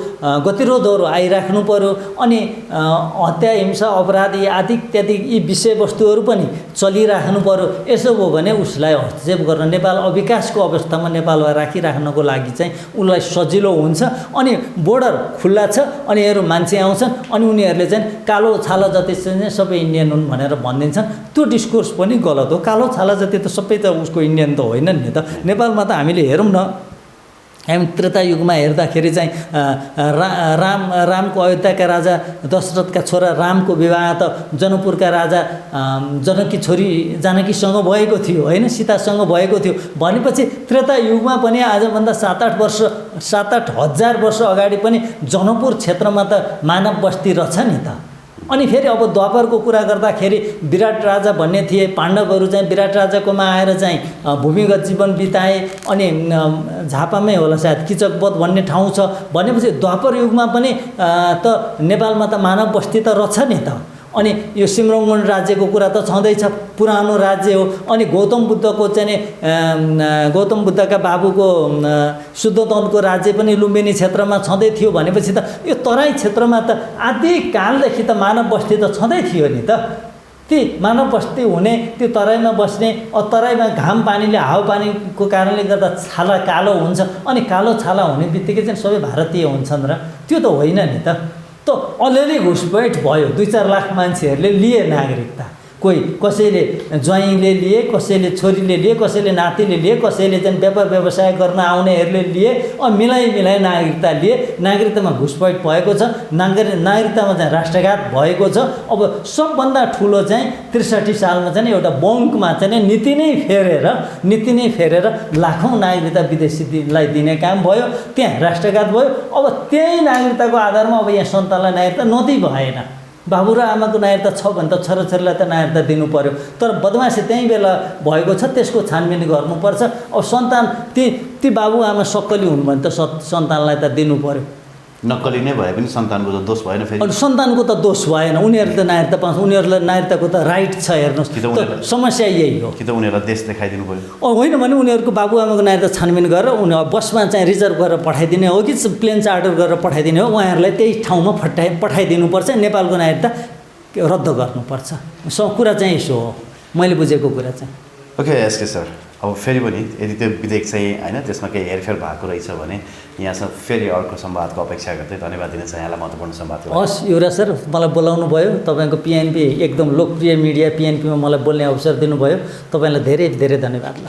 [SPEAKER 1] गतिरोधहरू आइराख्नु पर्यो। अनि हत्या हिंसा अपराध आदि इत्यादि यी विषयवस्तुहरू पनि चलिराख्नु पर्यो। यसो भयो भने उसलाई हस्तक्षेप गर्न, नेपाल अविकासको अवस्थामा नेपाललाई राखिराख्नको लागि चाहिँ उसलाई सजिलो हुन्छ। अनि बोर्डर खुल्ला छ, अनि यहाँहरू मान्छे आउँछन्, अनि उनीहरूले चाहिँ कालो छाला जति चाहिँ सबै इन्डियन हुन् भनेर भनिदिन्छन्। त्यो डिस्कोर्स पनि गलत हो। कालो छाला जति त सबै त उसको इन्डियन त होइन नि त। नेपालमा त हामीले हेरौँ न, हामी त्रेता युगमा हेर्दाखेरि चाहिँ रामको अयोध्याका राजा दशरथका छोरा रामको विवाह त जनकपुरका राजा जनककी छोरी जानकीसँग भएको थियो होइन, सीतासँग भएको थियो। भनेपछि त्रेता युगमा पनि आजभन्दा 7-8 हजार वर्ष अगाडि पनि जनकपुर क्षेत्रमा त मानव बस्ती रहेछ नि त। अनि फेरि अब द्वापरको कुरा गर्दाखेरि विराट राजा भन्ने थिए, पाण्डवहरू चाहिँ विराट राजाकोमा आएर चाहिँ भूमिगत जीवन बिताए। अनि झापामै होला सायद किचकबोध भन्ने ठाउँ छ। भनेपछि द्वापर युगमा पनि त नेपालमा त मानव बस्ती त रहेछ नि त। अनि यो सिमरौन राज्यको कुरा त छँदैछ, पुरानो राज्य हो। अनि गौतम बुद्धको चाहिँ गौतम बुद्धका बाबुको शुद्धोधनको राज्य पनि लुम्बिनी क्षेत्रमा छँदै थियो। भनेपछि त यो तराई क्षेत्रमा त आदिकालदेखि त मानव बस्ती त छँदै थियो नि त। ती मानव बस्ती हुने, त्यो तराईमा बस्ने, तराईमा घाम पानीले हावापानीको कारणले गर्दा छाला कालो हुन्छ। अनि कालो छाला हुने बित्तिकै चाहिँ सबै भारतीय हुन्छन् र त्यो त होइन नि त। त अलिअलि घुसपैठ भयो, 2-4 लाख मान्छेहरूले लिए नागरिकता। कोही कसैले ज्वाइँले लिए, कसैले छोरीले लिए, कसैले नातिले लिए, कसैले चाहिँ व्यापार व्यवसाय गर्न आउनेहरूले लिए। मिलाइ नागरिकता लिए। नागरिकतामा घुसपैठ भएको छ, नागरिकतामा चाहिँ राष्ट्रघात भएको छ। अब सबभन्दा ठुलो चाहिँ 63 सालमा चाहिँ एउटा बङ्कमा चाहिँ नीति नै फेरेर लाखौँ नागरिकता विदेशीलाई दिने काम भयो, त्यहाँ राष्ट्रघात भयो। अब त्यही नागरिकताको आधारमा अब यहाँ सन्तानलाई नागरिकता नदिई भएन। बाबु र आमाको नागरिकता छ भने त छोराछोरीलाई त नागरिकता दिनु पर्यो। तर बदमासी त्यही बेला भएको छ, त्यसको छानबिन गर्नुपर्छ। अब सन्तान ती बाबुआमा सक्कली हुनु भने त सन्तानलाई त दिनु पर्यो।
[SPEAKER 2] नक्कली नै भए पनि सन्तानको त दोष भएन फेरि।
[SPEAKER 1] अनि सन्तानको त दोष भएन, उनीहरूले त नागरिकता पाउँछ, उनीहरूलाई नागरिकताको त राइट छ। हेर्नुहोस् त समस्या यही हो
[SPEAKER 2] कि त उनीहरूलाई देश देखाइदिनु पऱ्यो।
[SPEAKER 1] होइन भने उनीहरूको बाबुआमाको नागरिकता छानबिन गरेर उनीहरू बसमा चाहिँ रिजर्भ गरेर पठाइदिने हो कि प्लेन चार्टर गरेर पठाइदिने हो, उहाँहरूलाई त्यही ठाउँमा पठाइदिनुपर्छ, नेपालको नागरिकता रद्द गर्नुपर्छ। कुरा चाहिँ यसो हो मैले बुझेको कुरा चाहिँ।
[SPEAKER 2] ओके एसके सर, अब फेरि पनि यदि त्यो विधेयक चाहिँ होइन त्यसमा केही हेरफेर भएको रहेछ भने यहाँसँग फेरि अर्को संवादको अपेक्षा गर्दै धन्यवाद दिन चाहिँ यहाँलाई महत्त्वपूर्ण संवाद।
[SPEAKER 1] हस् युवराज सर, मलाई बोलाउनु भयो, तपाईँको पिएनपी एकदम लोकप्रिय मिडिया पिएनपीमा मलाई बोल्ने अवसर दिनुभयो, तपाईँलाई धेरै धेरै धन्यवाद। ल